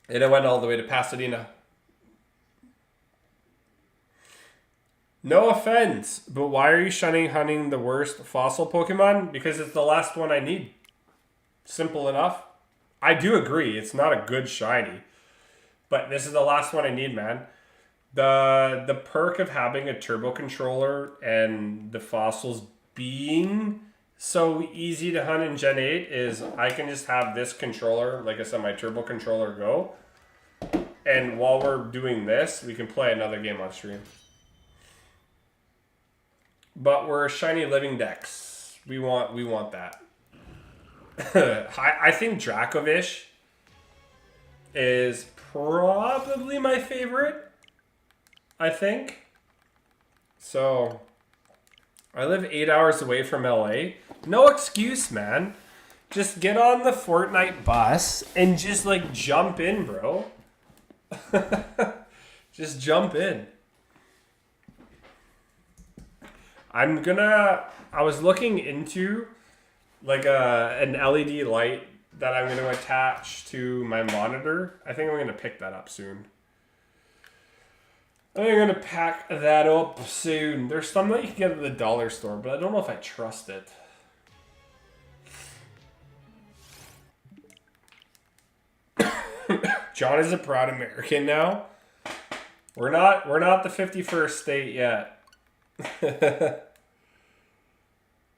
and I went all the way to Pasadena. No offense, but why are you hunting the worst fossil Pokemon? Because it's the last one I need. Simple enough. I do agree, it's not a good shiny. But this is the last one I need, man. The perk of having a turbo controller and the fossils being so easy to hunt in Gen 8 is I can just have this controller, like I said, my turbo controller go. And while we're doing this, we can play another game on stream. But we're shiny living decks. We want that. I think Dracovish is probably my favorite. I think. So, I live 8 hours away from LA. No excuse, man. Just get on the Fortnite bus and just like jump in, bro. Just jump in. I was looking into like an LED light that I'm going to attach to my monitor. I think I'm going to pick that up soon. I think I'm going to pack that up soon. There's some that you can get at the dollar store, but I don't know if I trust it. John is a proud American now. We're not the 51st state yet.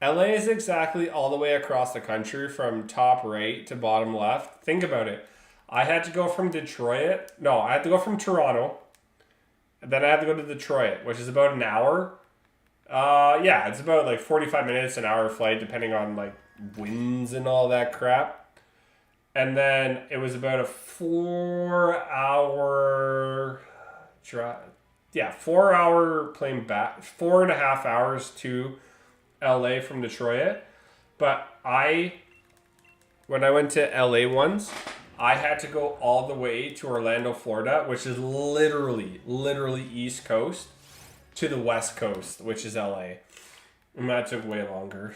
LA is exactly all the way across the country from top right to bottom left. Think about it. I had to go from Detroit. No, I had to go from Toronto. Then I had to go to Detroit, which is about an hour. Yeah, it's about like 45 minutes, an hour flight, depending on like winds and all that crap. And then it was about a 4-hour drive. Yeah, 4-hour plane back, 4.5 hours to LA from Detroit. But when I went to LA once, I had to go all the way to Orlando, Florida, which is literally East Coast, to the West Coast, which is LA. And that took way longer.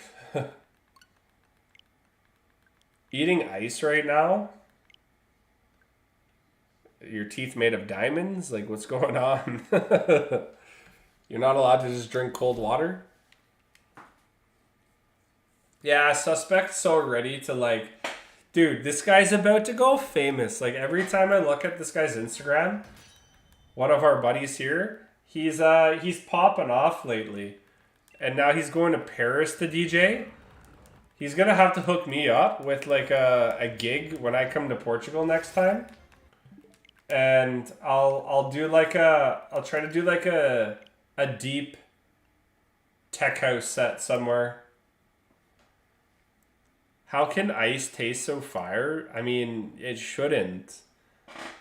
Eating ice right now? Your teeth made of diamonds? Like, what's going on? You're not allowed to just drink cold water? Yeah, Suspect's so ready to like... Dude, this guy's about to go famous. Like, every time I look at this guy's Instagram, one of our buddies here, he's popping off lately. And now he's going to Paris to DJ. He's going to have to hook me up with, like, a gig when I come to Portugal next time. and I'll try to do like a deep tech house set somewhere. How can ice taste so fire? I mean, it shouldn't.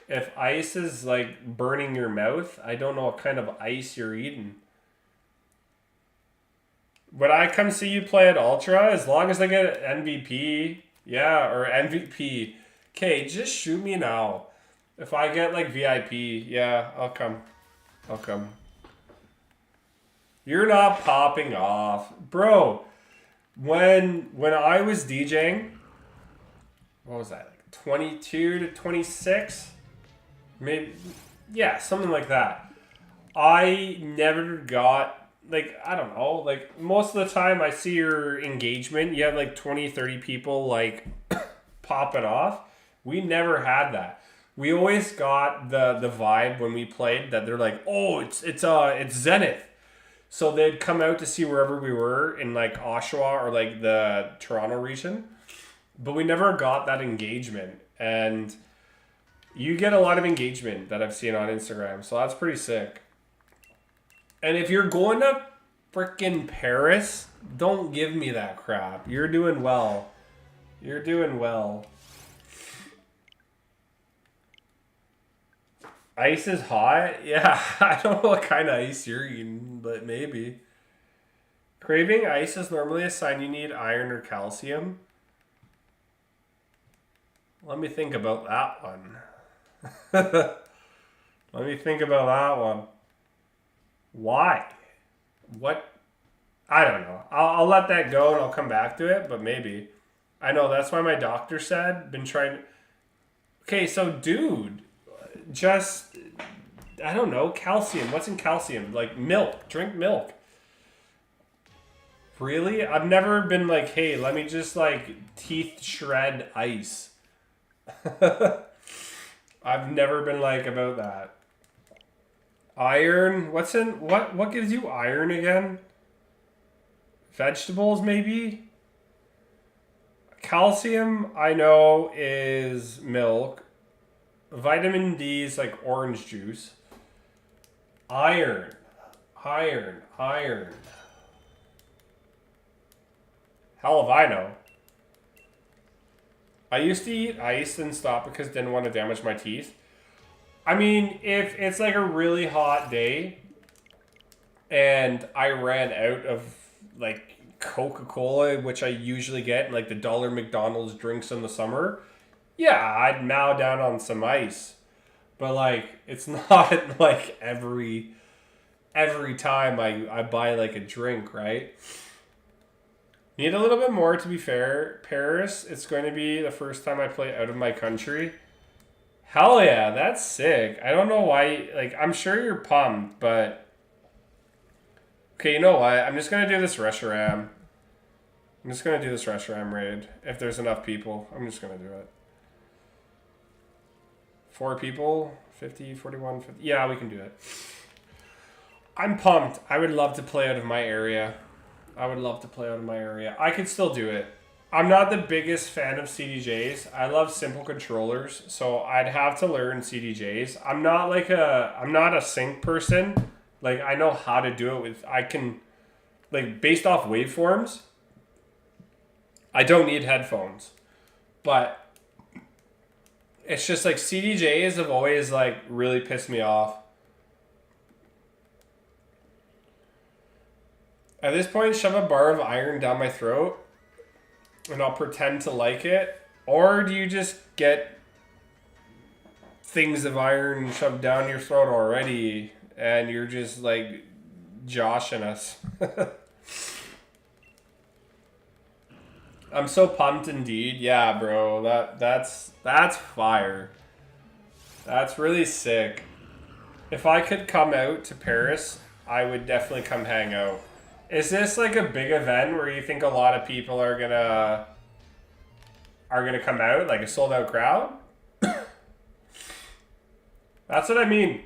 If ice is like burning your mouth, I don't know what kind of ice you're eating. When I come see you play at Ultra, as long as I get MVP, yeah, or MVP, okay, just shoot me now. If I get like VIP, yeah, I'll come. I'll come. You're not popping off. Bro, when I was DJing, what was that? Like 22 to 26? Maybe, yeah, something like that. I never got, like, I don't know, like, most of the time I see your engagement, you have like 20, 30 people, like, popping off. We never had that. We always got the vibe when we played that they're like, oh, it's Zenith. So they'd come out to see wherever we were in like Oshawa or like the Toronto region. But we never got that engagement. And you get a lot of engagement that I've seen on Instagram. So that's pretty sick. And if you're going to freaking Paris, don't give me that crap. You're doing well. You're doing well. Ice is hot? Yeah, I don't know what kind of ice you're eating, but maybe. Craving ice is normally a sign you need iron or calcium. Let me think about that one. Let me think about that one. Why? What? I don't know. I'll let that go and I'll come back to it, but maybe. I know, that's why my doctor said, been trying... Okay, so dude... Just, I don't know, calcium. What's in calcium? Like milk. Drink milk. Really? I've never been like, hey, let me just like teeth shred ice. I've never been like about that. Iron? What gives you iron again? Vegetables maybe? Calcium, I know, is milk. Vitamin D is like orange juice. Iron. Hell if I know. I used to eat ice and stop because I didn't want to damage my teeth. I mean, if it's like a really hot day and I ran out of like Coca-Cola, which I usually get, like the dollar McDonald's drinks in the summer, yeah, I'd mow down on some ice. But like, it's not like every time I buy like a drink, right? Need a little bit more, to be fair. Paris, it's going to be the first time I play out of my country. Hell yeah, that's sick. I don't know why, like, I'm sure you're pumped, but... Okay, you know what? I'm just going to do this Reshiram. I'm just going to do this Reshiram raid. If there's enough people, I'm just going to do it. 4 people, 50, 41, 50. Yeah, we can do it. I'm pumped. I would love to play out of my area. I could still do it. I'm not the biggest fan of CDJs. I love simple controllers, so I'd have to learn CDJs. I'm not a sync person. Like, I know how to do it like, based off waveforms, I don't need headphones. But it's just like CDJs have always like really pissed me off. At this point, shove a bar of iron down my throat and I'll pretend to like it. Or do you just get things of iron shoved down your throat already and you're just like joshing us? I'm so pumped indeed. Yeah, bro. That's fire. That's really sick. If I could come out to Paris, I would definitely come hang out. Is this like a big event where you think a lot of people are gonna come out, like a sold out crowd? That's what I mean.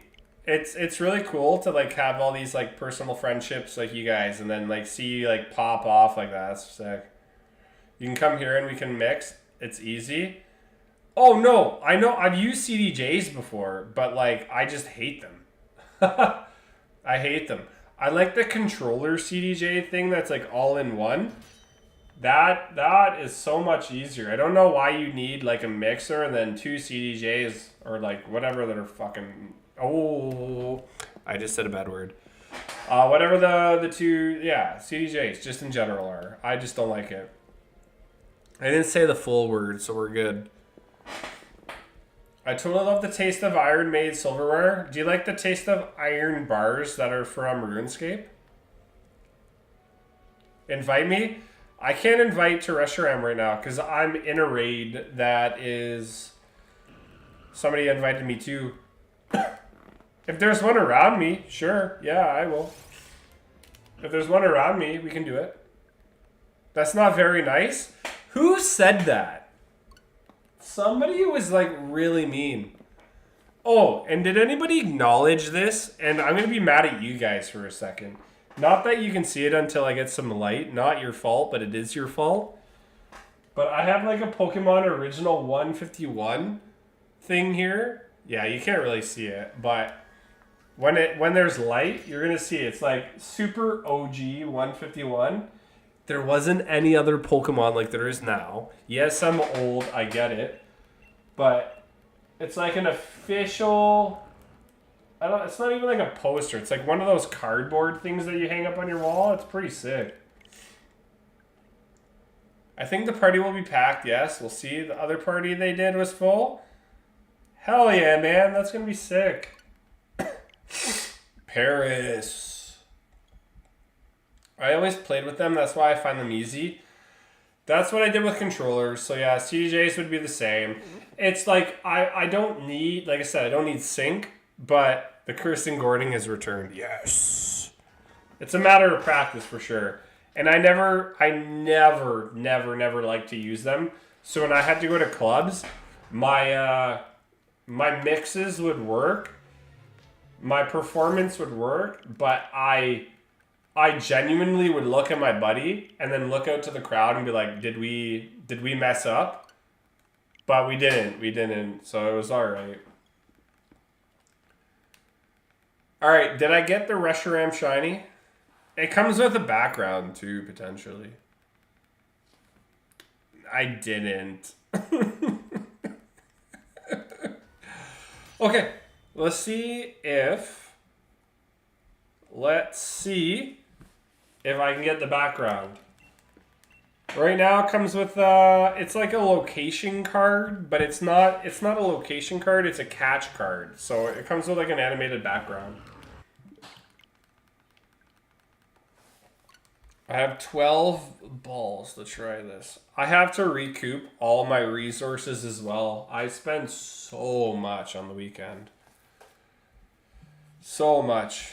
It's really cool to like have all these like personal friendships like you guys and then like see you like pop off like that. That's sick. You can come here and we can mix. It's easy. Oh no, I know I've used CDJs before, but like I just hate them. I hate them. I like the controller CDJ thing that's like all in one. That is so much easier. I don't know why you need like a mixer and then two CDJs or like whatever that are fucking. Oh, I just said a bad word. Whatever the two, yeah, CDJs just in general are. I just don't like it. I didn't say the full word, so we're good. I totally love the taste of Iron Maid silverware. Do you like the taste of iron bars that are from RuneScape? Invite me? I can't invite to Reshiram right now because I'm in a raid that is... Somebody invited me to. If there's one around me, sure. Yeah, I will. If there's one around me, we can do it. That's not very nice. Who said that? Somebody was like really mean. Oh, and did anybody acknowledge this? And I'm going to be mad at you guys for a second. Not that you can see it until I get some light. Not your fault, but it is your fault. But I have like a Pokemon Original 151 thing here. Yeah, you can't really see it, but when there's light, you're going to see it. It's like Super OG 151. There wasn't any other Pokemon like there is now. Yes, I'm old, I get it. But it's like an official... it's not even like a poster. It's like one of those cardboard things that you hang up on your wall. It's pretty sick. I think the party will be packed, yes. We'll see. The other party they did was full. Hell yeah, man. That's going to be sick. Paris. I always played with them. That's why I find them easy. That's what I did with controllers. So yeah, CDJs would be the same. It's like, I don't need, like I said, I don't need sync, but the cursing Gordon has returned. Yes. It's a matter of practice for sure. And I never like to use them. So when I had to go to clubs, my mixes would work. My performance would work, but I genuinely would look at my buddy and then look out to the crowd and be like, did we mess up? But we didn't. So it was all right. All right, did I get the Reshiram shiny? It comes with a background too, potentially. I didn't. Okay, let's see if I can get the background. Right now it comes with it's like a location card, but it's not a location card, it's a catch card. So it comes with like an animated background. I have 12 balls to try this. I have to recoup all my resources as well. I spend so much on the weekend. So much.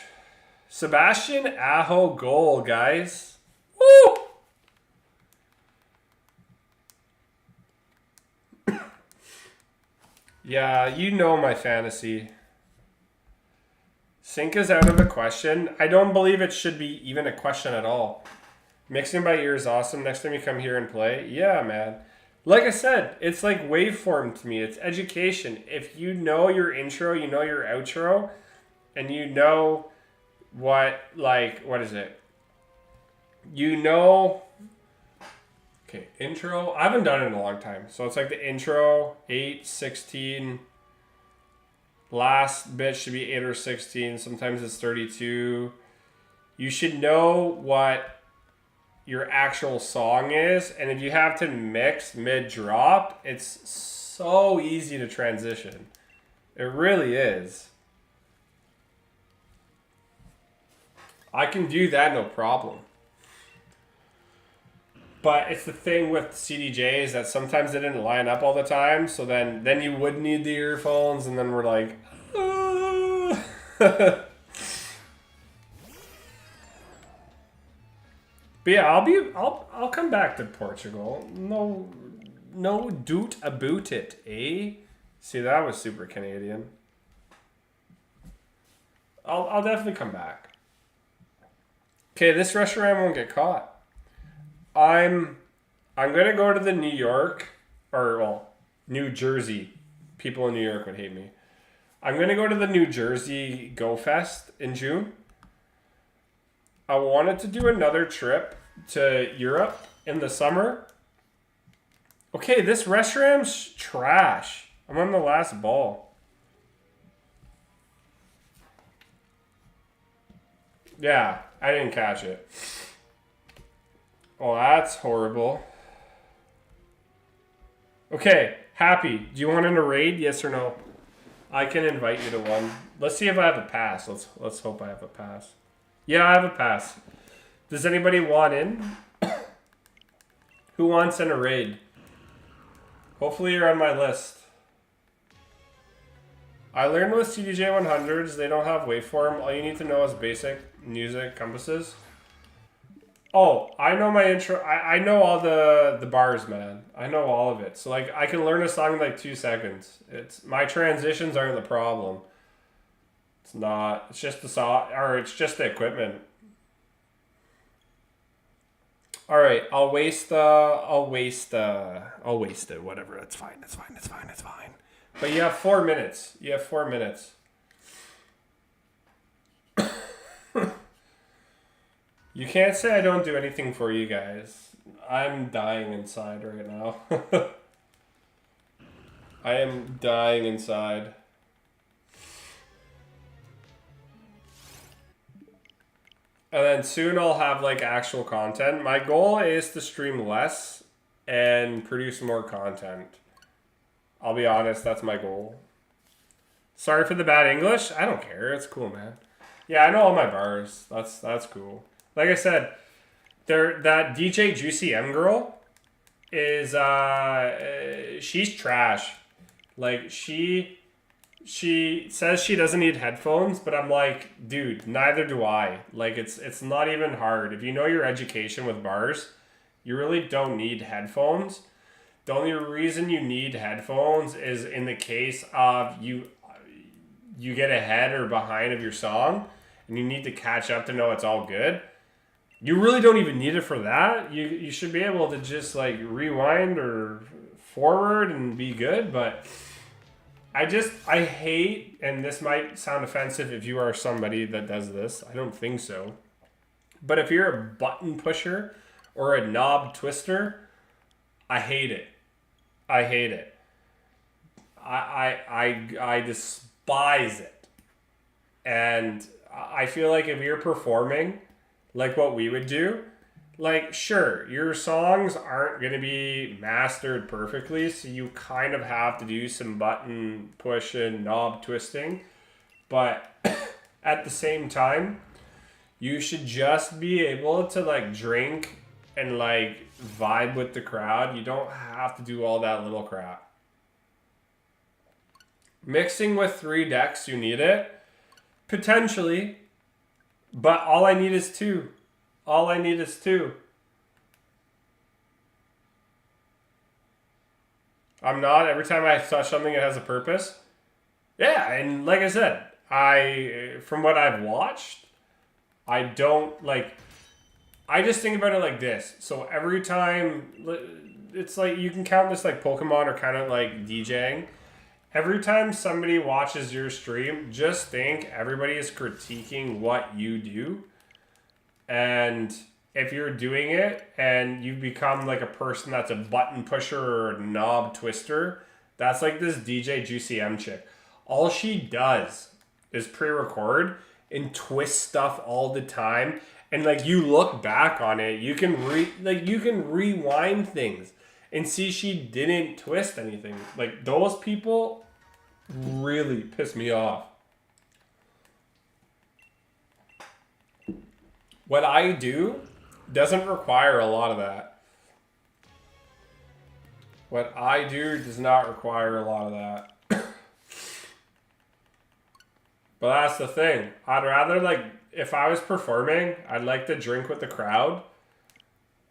Sebastian Aho goal, guys. Woo! Yeah, you know my fantasy. Sync is out of the question. I don't believe it should be even a question at all. Mixing by ear is awesome. Next time you come here and play. Yeah, man. Like I said, it's like waveform to me. It's education. If you know your intro, you know your outro, and you know what is it? You know... Okay, intro. I haven't done it in a long time. So it's like the intro, 8, 16. Last bit should be 8 or 16. Sometimes it's 32. You should know what your actual song is, and if you have to mix mid-drop, it's so easy to transition. It really is. I can do that no problem. But it's the thing with CDJs that sometimes they didn't line up all the time, so then you would need the earphones, and then we're like, ah. But yeah, I'll come back to Portugal. No doot about it, eh? See, that was super Canadian. I'll definitely come back. Okay, this Reshiram won't get caught. I'm gonna go to the New York, or well, New Jersey. People in New York would hate me. I'm going to go to the New Jersey Go Fest in June. I wanted to do another trip to Europe in the summer. Okay, this restaurant's trash. I'm on the last ball. Yeah, I didn't catch it. Oh, that's horrible. Okay, Happy. Do you want in a raid? Yes or no? I can invite you to one. Let's see if I have a pass. Let's hope I have a pass. Yeah, I have a pass. Does anybody want in? Who wants in a raid? Hopefully you're on my list. I learned with CDJ 100s, they don't have waveform. All you need to know is basic music compasses. Oh, I know my intro. I know all the bars, man. I know all of it. So like I can learn a song in like 2 seconds. It's my transitions aren't the problem. It's not. It's just the song, or it's just the equipment. All right, I'll waste it. Whatever. It's fine. It's fine. But you have 4 minutes. You can't say I don't do anything for you guys. I'm dying inside right now. I am dying inside. And then soon I'll have like actual content. My goal is to stream less and produce more content. I'll be honest, that's my goal. Sorry for the bad English. I don't care. It's cool, man. Yeah, I know all my bars. That's cool. Like I said, that DJ Juicy M girl is she's trash. Like she says she doesn't need headphones, but I'm like, dude, neither do I. Like it's not even hard. If you know your education with bars, you really don't need headphones. The only reason you need headphones is in the case of you get ahead or behind of your song and you need to catch up to know it's all good. You really don't even need it for that. You should be able to just like rewind or forward and be good. But I hate, and this might sound offensive if you are somebody that does this. I don't think so. But if you're a button pusher or a knob twister, I hate it. I despise it. And I feel like if you're performing like what we would do, like, sure, your songs aren't going to be mastered perfectly, so you kind of have to do some button pushing, knob twisting. But at the same time, you should just be able to, like, drink and, like, vibe with the crowd. You don't have to do all that little crap. Mixing with 3 decks, you need it. Potentially. But all I need is 2. I'm not. Every time I touch something, it has a purpose. Yeah, and like I said, from what I've watched, I don't, like, I just think about it like this. So every time, it's like, you can count this like Pokemon or kind of like DJing. Every time somebody watches your stream, just think everybody is critiquing what you do. And if you're doing it and you become like a person that's a button pusher or a knob twister, that's like this DJ Juicy M chick. All she does is pre-record and twist stuff all the time. And like you look back on it, you can rewind things and see she didn't twist anything. Like those people really piss me off. What I do doesn't require a lot of that. What I do does not require a lot of that. But that's the thing. I'd rather, like, if I was performing, I'd like to drink with the crowd.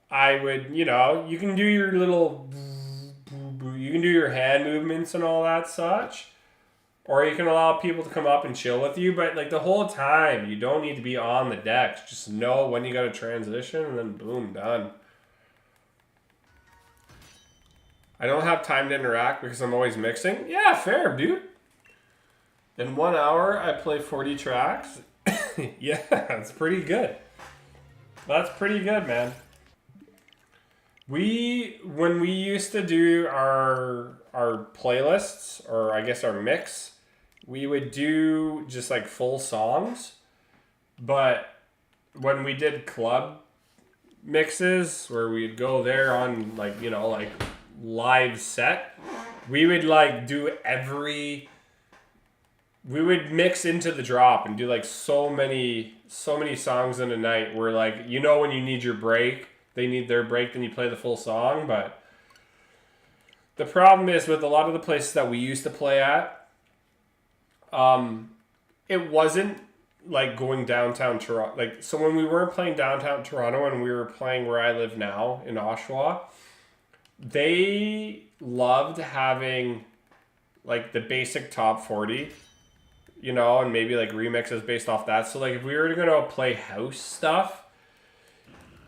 I would, you can do your little, you can do your hand movements and all that such. Or you can allow people to come up and chill with you. But, like, the whole time, you don't need to be on the deck. Just know when you got to transition and then boom, done. I don't have time to interact because I'm always mixing. Yeah, fair, dude. In 1 hour, I play 40 tracks. Yeah, that's pretty good. That's pretty good, man. When we used to do our playlists, or I guess our mix, we would do just like full songs. But when we did club mixes where we'd go there on like, you know, like live set, we would like do we would mix into the drop and do like so many songs in a night where, like, you know, when you need your break, they need their break, then you play the full song. But the problem is with a lot of the places that we used to play at, it wasn't like going downtown Toronto. Like, so when we weren't playing downtown Toronto and we were playing where I live now in Oshawa, they loved having like the basic top 40, you know, and maybe like remixes based off that. So like if we were going to play house stuff,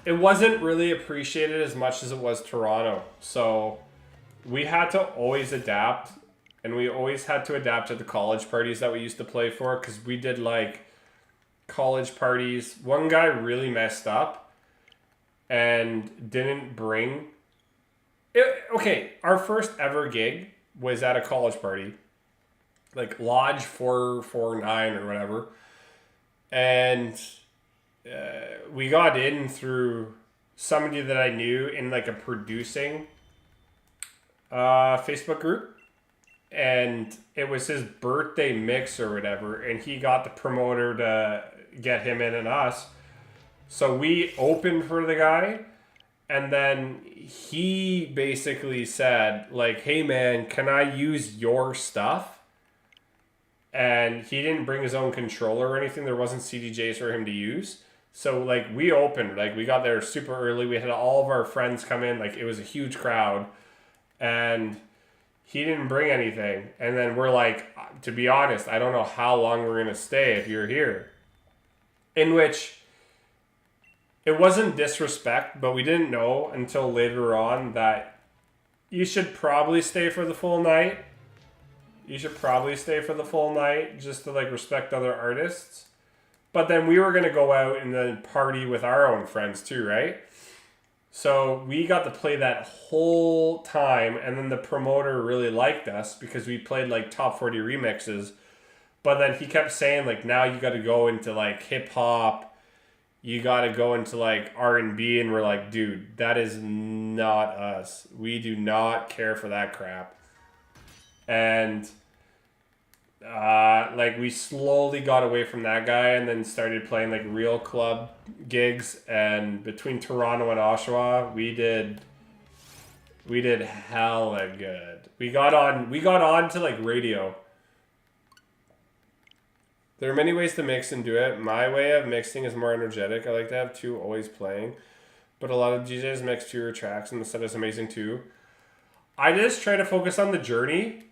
it wasn't really appreciated as much as it was Toronto. So we had to always adapt, and we always had to adapt to the college parties that we used to play for, because we did like college parties. One guy really messed up and didn't bring it. Okay, our first ever gig was at a college party, like Lodge 449 or whatever, and we got in through somebody that I knew in like a producing Facebook group, and it was his birthday mix or whatever, and he got the promoter to get him in and us. So we opened for the guy, and then he basically said like, "Hey man, can I use your stuff?" And he didn't bring his own controller or anything. There wasn't CDJs for him to use. So like we opened, like we got there super early. We had all of our friends come in, like it was a huge crowd, and he didn't bring anything. And then we're like, to be honest, I don't know how long we're gonna stay if you're here. In which it wasn't disrespect, but we didn't know until later on that you should probably stay for the full night. You should probably stay for the full night just to like respect other artists. But then we were going to go out and then party with our own friends too, right? So we got to play that whole time, and then the promoter really liked us because we played like top 40 remixes. But then he kept saying like, now you got to go into like hip hop, you got to go into like R&B, and we're like, dude, that is not us. We do not care for that crap. And like we slowly got away from that guy and then started playing like real club gigs. And between Toronto and Oshawa, we did hella good. We got on to like radio. There are many ways to mix and do it. My way of mixing is more energetic. I like to have two always playing, but a lot of DJs mix fewer tracks, and the set is amazing too. I just try to focus on the journey.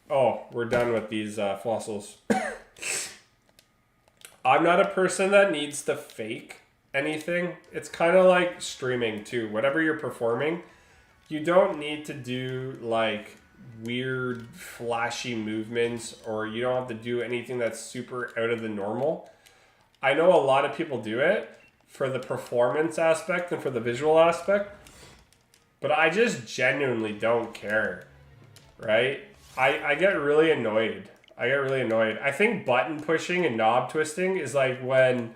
Oh, we're done with these fossils. I'm not a person that needs to fake anything. It's kind of like streaming too. Whatever you're performing, you don't need to do like weird flashy movements, or you don't have to do anything that's super out of the normal. I know a lot of people do it for the performance aspect and for the visual aspect, but I just genuinely don't care, right? I get really annoyed. I think button pushing and knob twisting is like when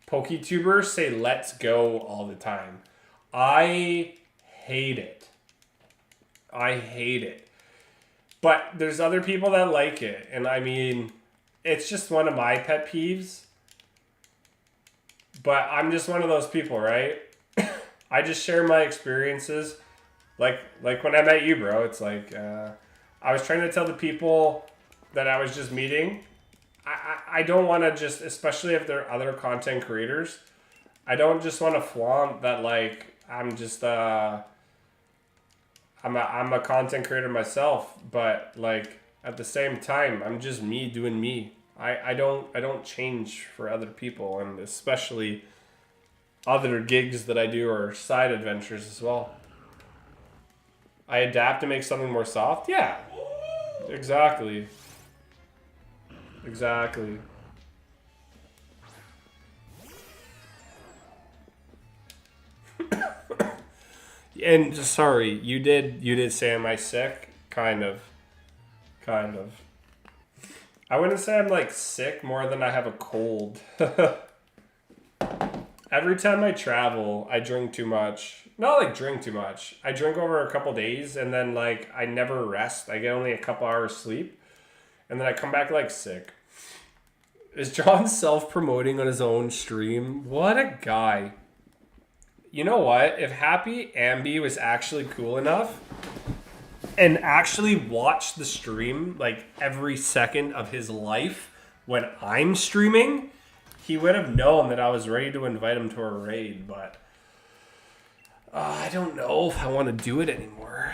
PokeTubers say "let's go" all the time. I hate it. But there's other people that like it. And I mean, it's just one of my pet peeves. But I'm just one of those people, right? I just share my experiences. Like when I met you, bro, it's like... I was trying to tell the people that I was just meeting, I don't want to just, especially if they're other content creators, I don't just want to flaunt that like I'm just I'm a content creator myself, but like at the same time I'm just me doing me. I don't change for other people, and especially other gigs that I do or side adventures as well. I adapt to make something more soft? Yeah. Exactly. Exactly. And sorry, you did say am I sick? Kind of. Kind of. I wouldn't say I'm like sick more than I have a cold. Every time I travel, I drink too much. Not like drink too much. I drink over a couple days and then like I never rest. I get only a couple hours sleep and then I come back like sick. Is John self-promoting on his own stream? What a guy. You know what? If Happy Ambi was actually cool enough and actually watched the stream like every second of his life when I'm streaming, he would have known that I was ready to invite him to a raid, but I don't know if I want to do it anymore.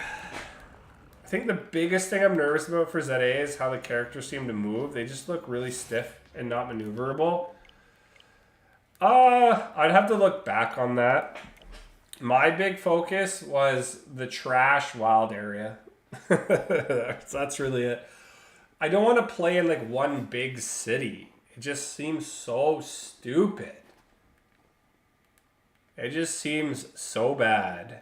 I think the biggest thing I'm nervous about for ZA is how the characters seem to move. They just look really stiff and not maneuverable. I'd have to look back on that. My big focus was the trash wild area. That's really it. I don't want to play in like one big city. It just seems so stupid. It just seems so bad.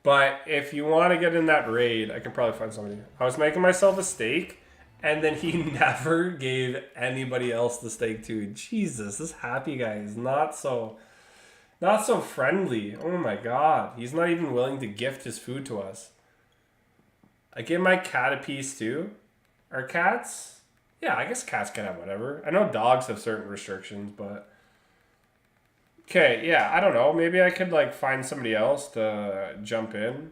But if you want to get in that raid, I can probably find somebody. I was making myself a steak, and then he never gave anybody else the steak too. Jesus, this Happy guy is not so friendly. Oh my god. He's not even willing to gift his food to us. I give my cat a piece too. Are cats? Yeah, I guess cats can have whatever. I know dogs have certain restrictions, but... Okay, yeah, I don't know. Maybe I could, like, find somebody else to jump in.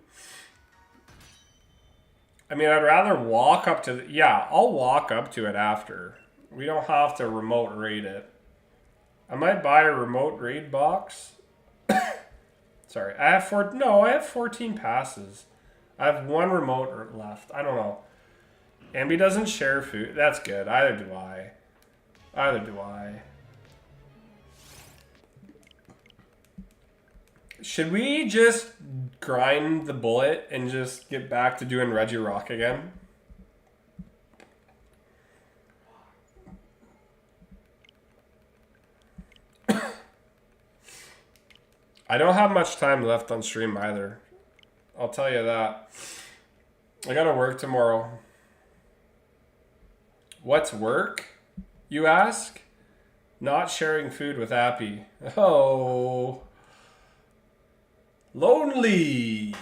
I mean, I'd rather walk up to... Yeah, I'll walk up to it after. We don't have to remote raid it. I might buy a remote raid box. Sorry, I have 14 passes. I have one remote left. I don't know. Ambi doesn't share food. That's good. Either do I. Should we just grind the bullet and just get back to doing Reggie Rock again? I don't have much time left on stream either. I'll tell you that. I gotta work tomorrow. What's work, you ask? Not sharing food with Appy. Oh. Lonely.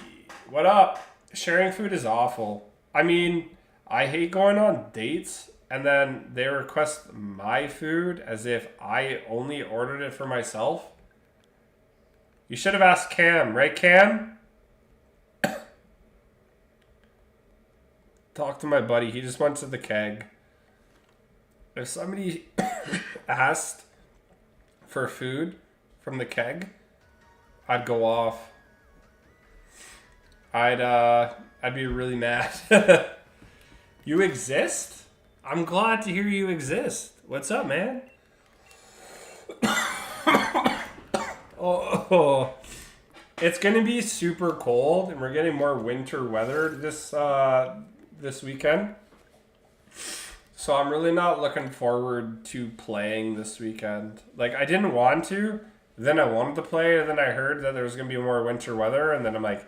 What up? Sharing food is awful. I mean, I hate going on dates and then they request my food as if I only ordered it for myself. You should have asked Cam, right, Cam? Talk to my buddy. He just went to the keg. If somebody asked for food from the keg, I'd go off. I'd be really mad. You exist? I'm glad to hear you exist. What's up, man? Oh, it's gonna be super cold, and we're getting more winter weather this weekend. So I'm really not looking forward to playing this weekend. Like, I didn't want to, then I wanted to play, and then I heard that there was gonna be more winter weather, and then I'm like,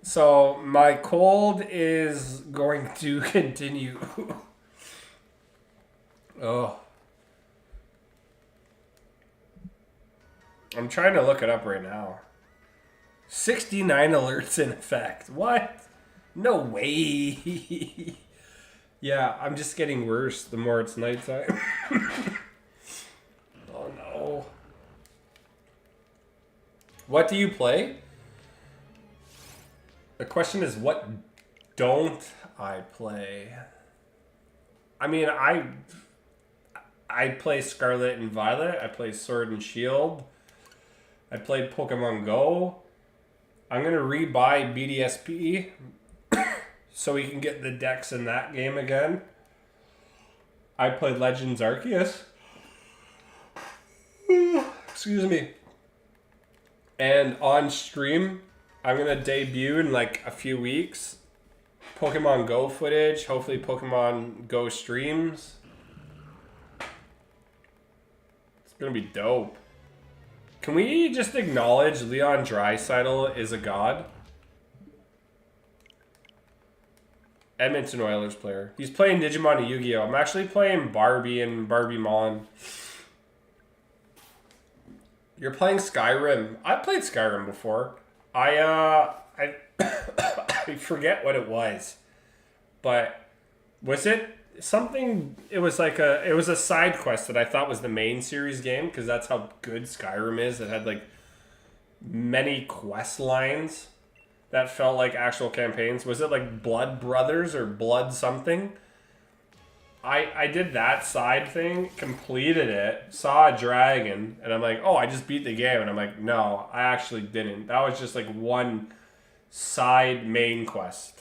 So my cold is going to continue. Oh. I'm trying to look it up right now. 69 alerts in effect. What? No way. Yeah, I'm just getting worse the more it's nighttime. Oh no. What do you play? The question is, what don't I play? I mean, I play Scarlet and Violet. I play Sword and Shield. I played Pokemon Go. I'm going to rebuy BDSP. so we can get the decks in that game again. I played Legends Arceus. Excuse me. And on stream, I'm going to debut in like a few weeks Pokemon Go footage, hopefully Pokemon Go streams. It's going to be dope. Can we just acknowledge Leon Draisaitl is a god? Edmonton Oilers player. He's playing Digimon and Yu-Gi-Oh! I'm actually playing Barbie and Barbie Mon. You're playing Skyrim. I played Skyrim before. I I forget what it was. But was it something? It was like it was a side quest that I thought was the main series game because that's how good Skyrim is. It had like many quest lines that felt like actual campaigns. Was it like Blood Brothers or Blood something? I did that side thing, completed it, saw a dragon, and I'm like, oh, I just beat the game. And I'm like, no, I actually didn't. That was just like one side main quest.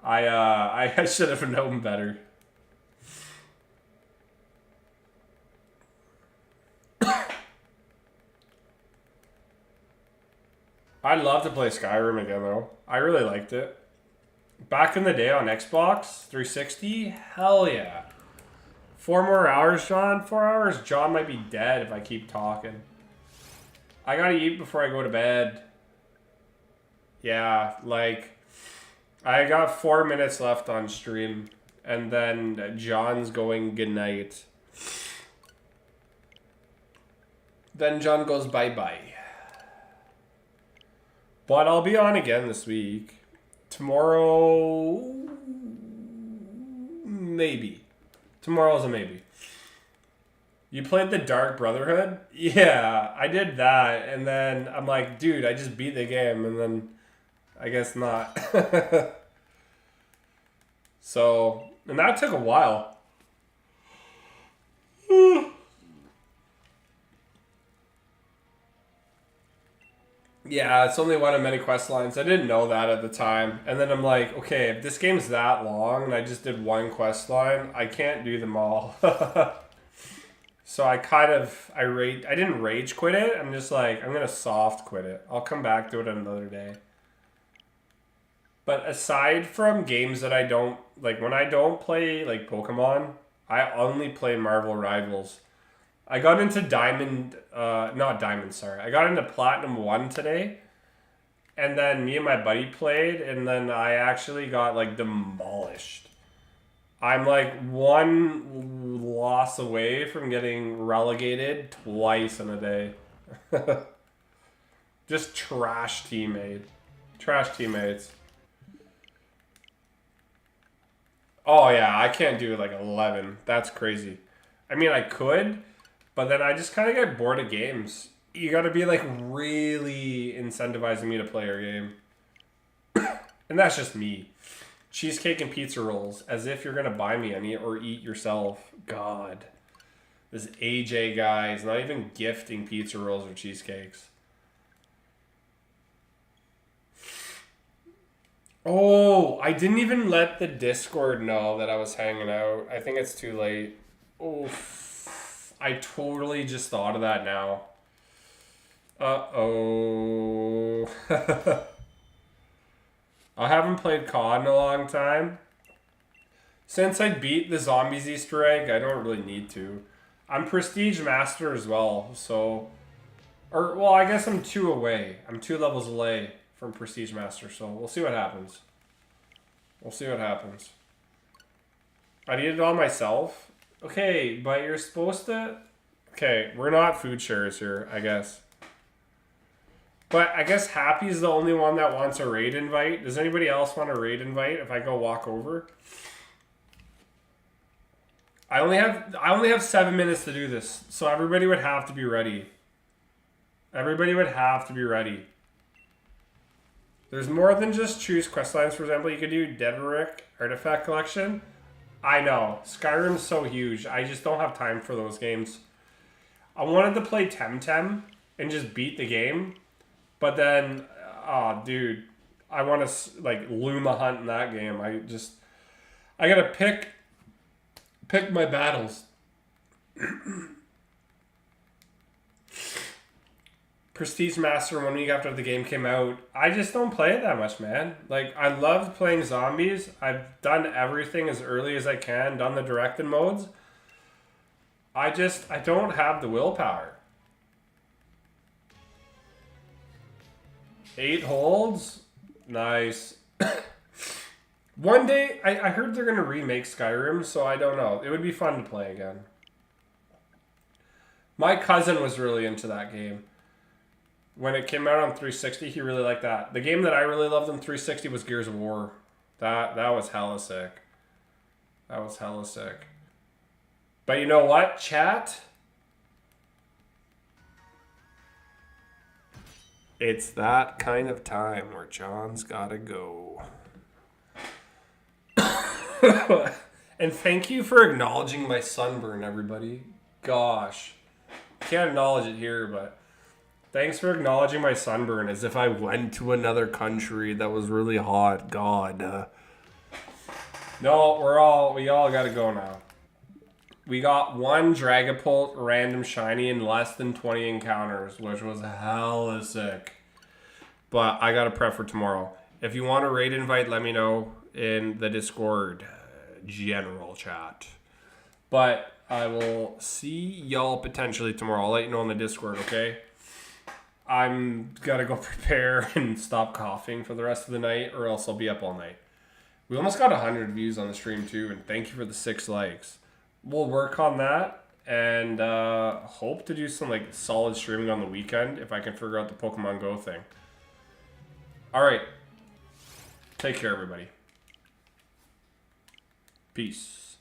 I should have known better. I'd love to play Skyrim again, though. I really liked it. Back in the day on Xbox 360, hell yeah. 4 more hours, John? 4 hours? John might be dead if I keep talking. I gotta eat before I go to bed. Yeah, like, I got 4 minutes left on stream, and then John's going goodnight. Then John goes bye-bye. But I'll be on again this week. Tomorrow, maybe. Tomorrow's a maybe. You played the Dark Brotherhood? Yeah, I did that, and then I'm like, dude, I just beat the game, and then I guess not. So, and that took a while. Yeah, it's only one of many quest lines. I didn't know that at the time. And then I'm like, okay, if this game's that long and I just did one quest line, I can't do them all. So I didn't rage quit it. I'm just like, I'm going to soft quit it. I'll come back to it another day. But aside from games that I don't, like when I don't play like Pokemon, I only play Marvel Rivals. I got into I got into Platinum 1 today. And then me and my buddy played, and then I actually got like demolished. I'm like one loss away from getting relegated twice in a day. Just trash teammate. Trash teammates. Oh yeah, I can't do like 11. That's crazy. I mean, I could, but then I just kind of get bored of games. You got to be like really incentivizing me to play your game. And that's just me. Cheesecake and pizza rolls, as if you're going to buy me any or eat yourself. God. This AJ guy is not even gifting pizza rolls or cheesecakes. Oh, I didn't even let the Discord know that I was hanging out. I think it's too late. Oof. I totally just thought of that now. Uh-oh. I haven't played COD in a long time. Since I beat the Zombies Easter egg, I don't really need to. I'm Prestige Master as well, so... well, I guess I'm 2 away. I'm 2 levels away from Prestige Master, so we'll see what happens. We'll see what happens. I did it all myself. Okay, but you're supposed to... Okay, we're not food shares here, I guess. But I guess Happy's the only one that wants a raid invite. Does anybody else want a raid invite if I go walk over? I only have 7 minutes to do this, so everybody would have to be ready. Everybody would have to be ready. There's more than just choose questlines. For example, you could do Deverick Artifact Collection. I know. Skyrim's so huge. I just don't have time for those games. I wanted to play Temtem and just beat the game. But then, oh, dude, I want to like Luma hunt in that game. I gotta pick my battles. Prestige Master 1 week after the game came out. I just don't play it that much, man. Like, I loved playing zombies. I've done everything as early as I can, done the directed modes. I don't have the willpower. 8 holds? Nice. One day, I heard they're going to remake Skyrim, so I don't know. It would be fun to play again. My cousin was really into that game. When it came out on 360, he really liked that. The game that I really loved on 360 was Gears of War. That was hella sick. That was hella sick. But you know what, chat? It's that kind of time where John's gotta go. And thank you for acknowledging my sunburn, everybody. Gosh. Can't acknowledge it here, but thanks for acknowledging my sunburn as if I went to another country that was really hot. God. No, we all gotta go now. We got one Dragapult random shiny in less than 20 encounters, which was hella sick. But I gotta prep for tomorrow. If you want a raid invite, let me know in the Discord general chat. But I will see y'all potentially tomorrow. I'll let you know on the Discord, okay? I'm gotta go prepare and stop coughing for the rest of the night, or else I'll be up all night. We almost got 100 views on the stream too, and thank you for the 6 likes. We'll work on that and hope to do some like solid streaming on the weekend if I can figure out the Pokemon Go thing. All right, take care, everybody. Peace.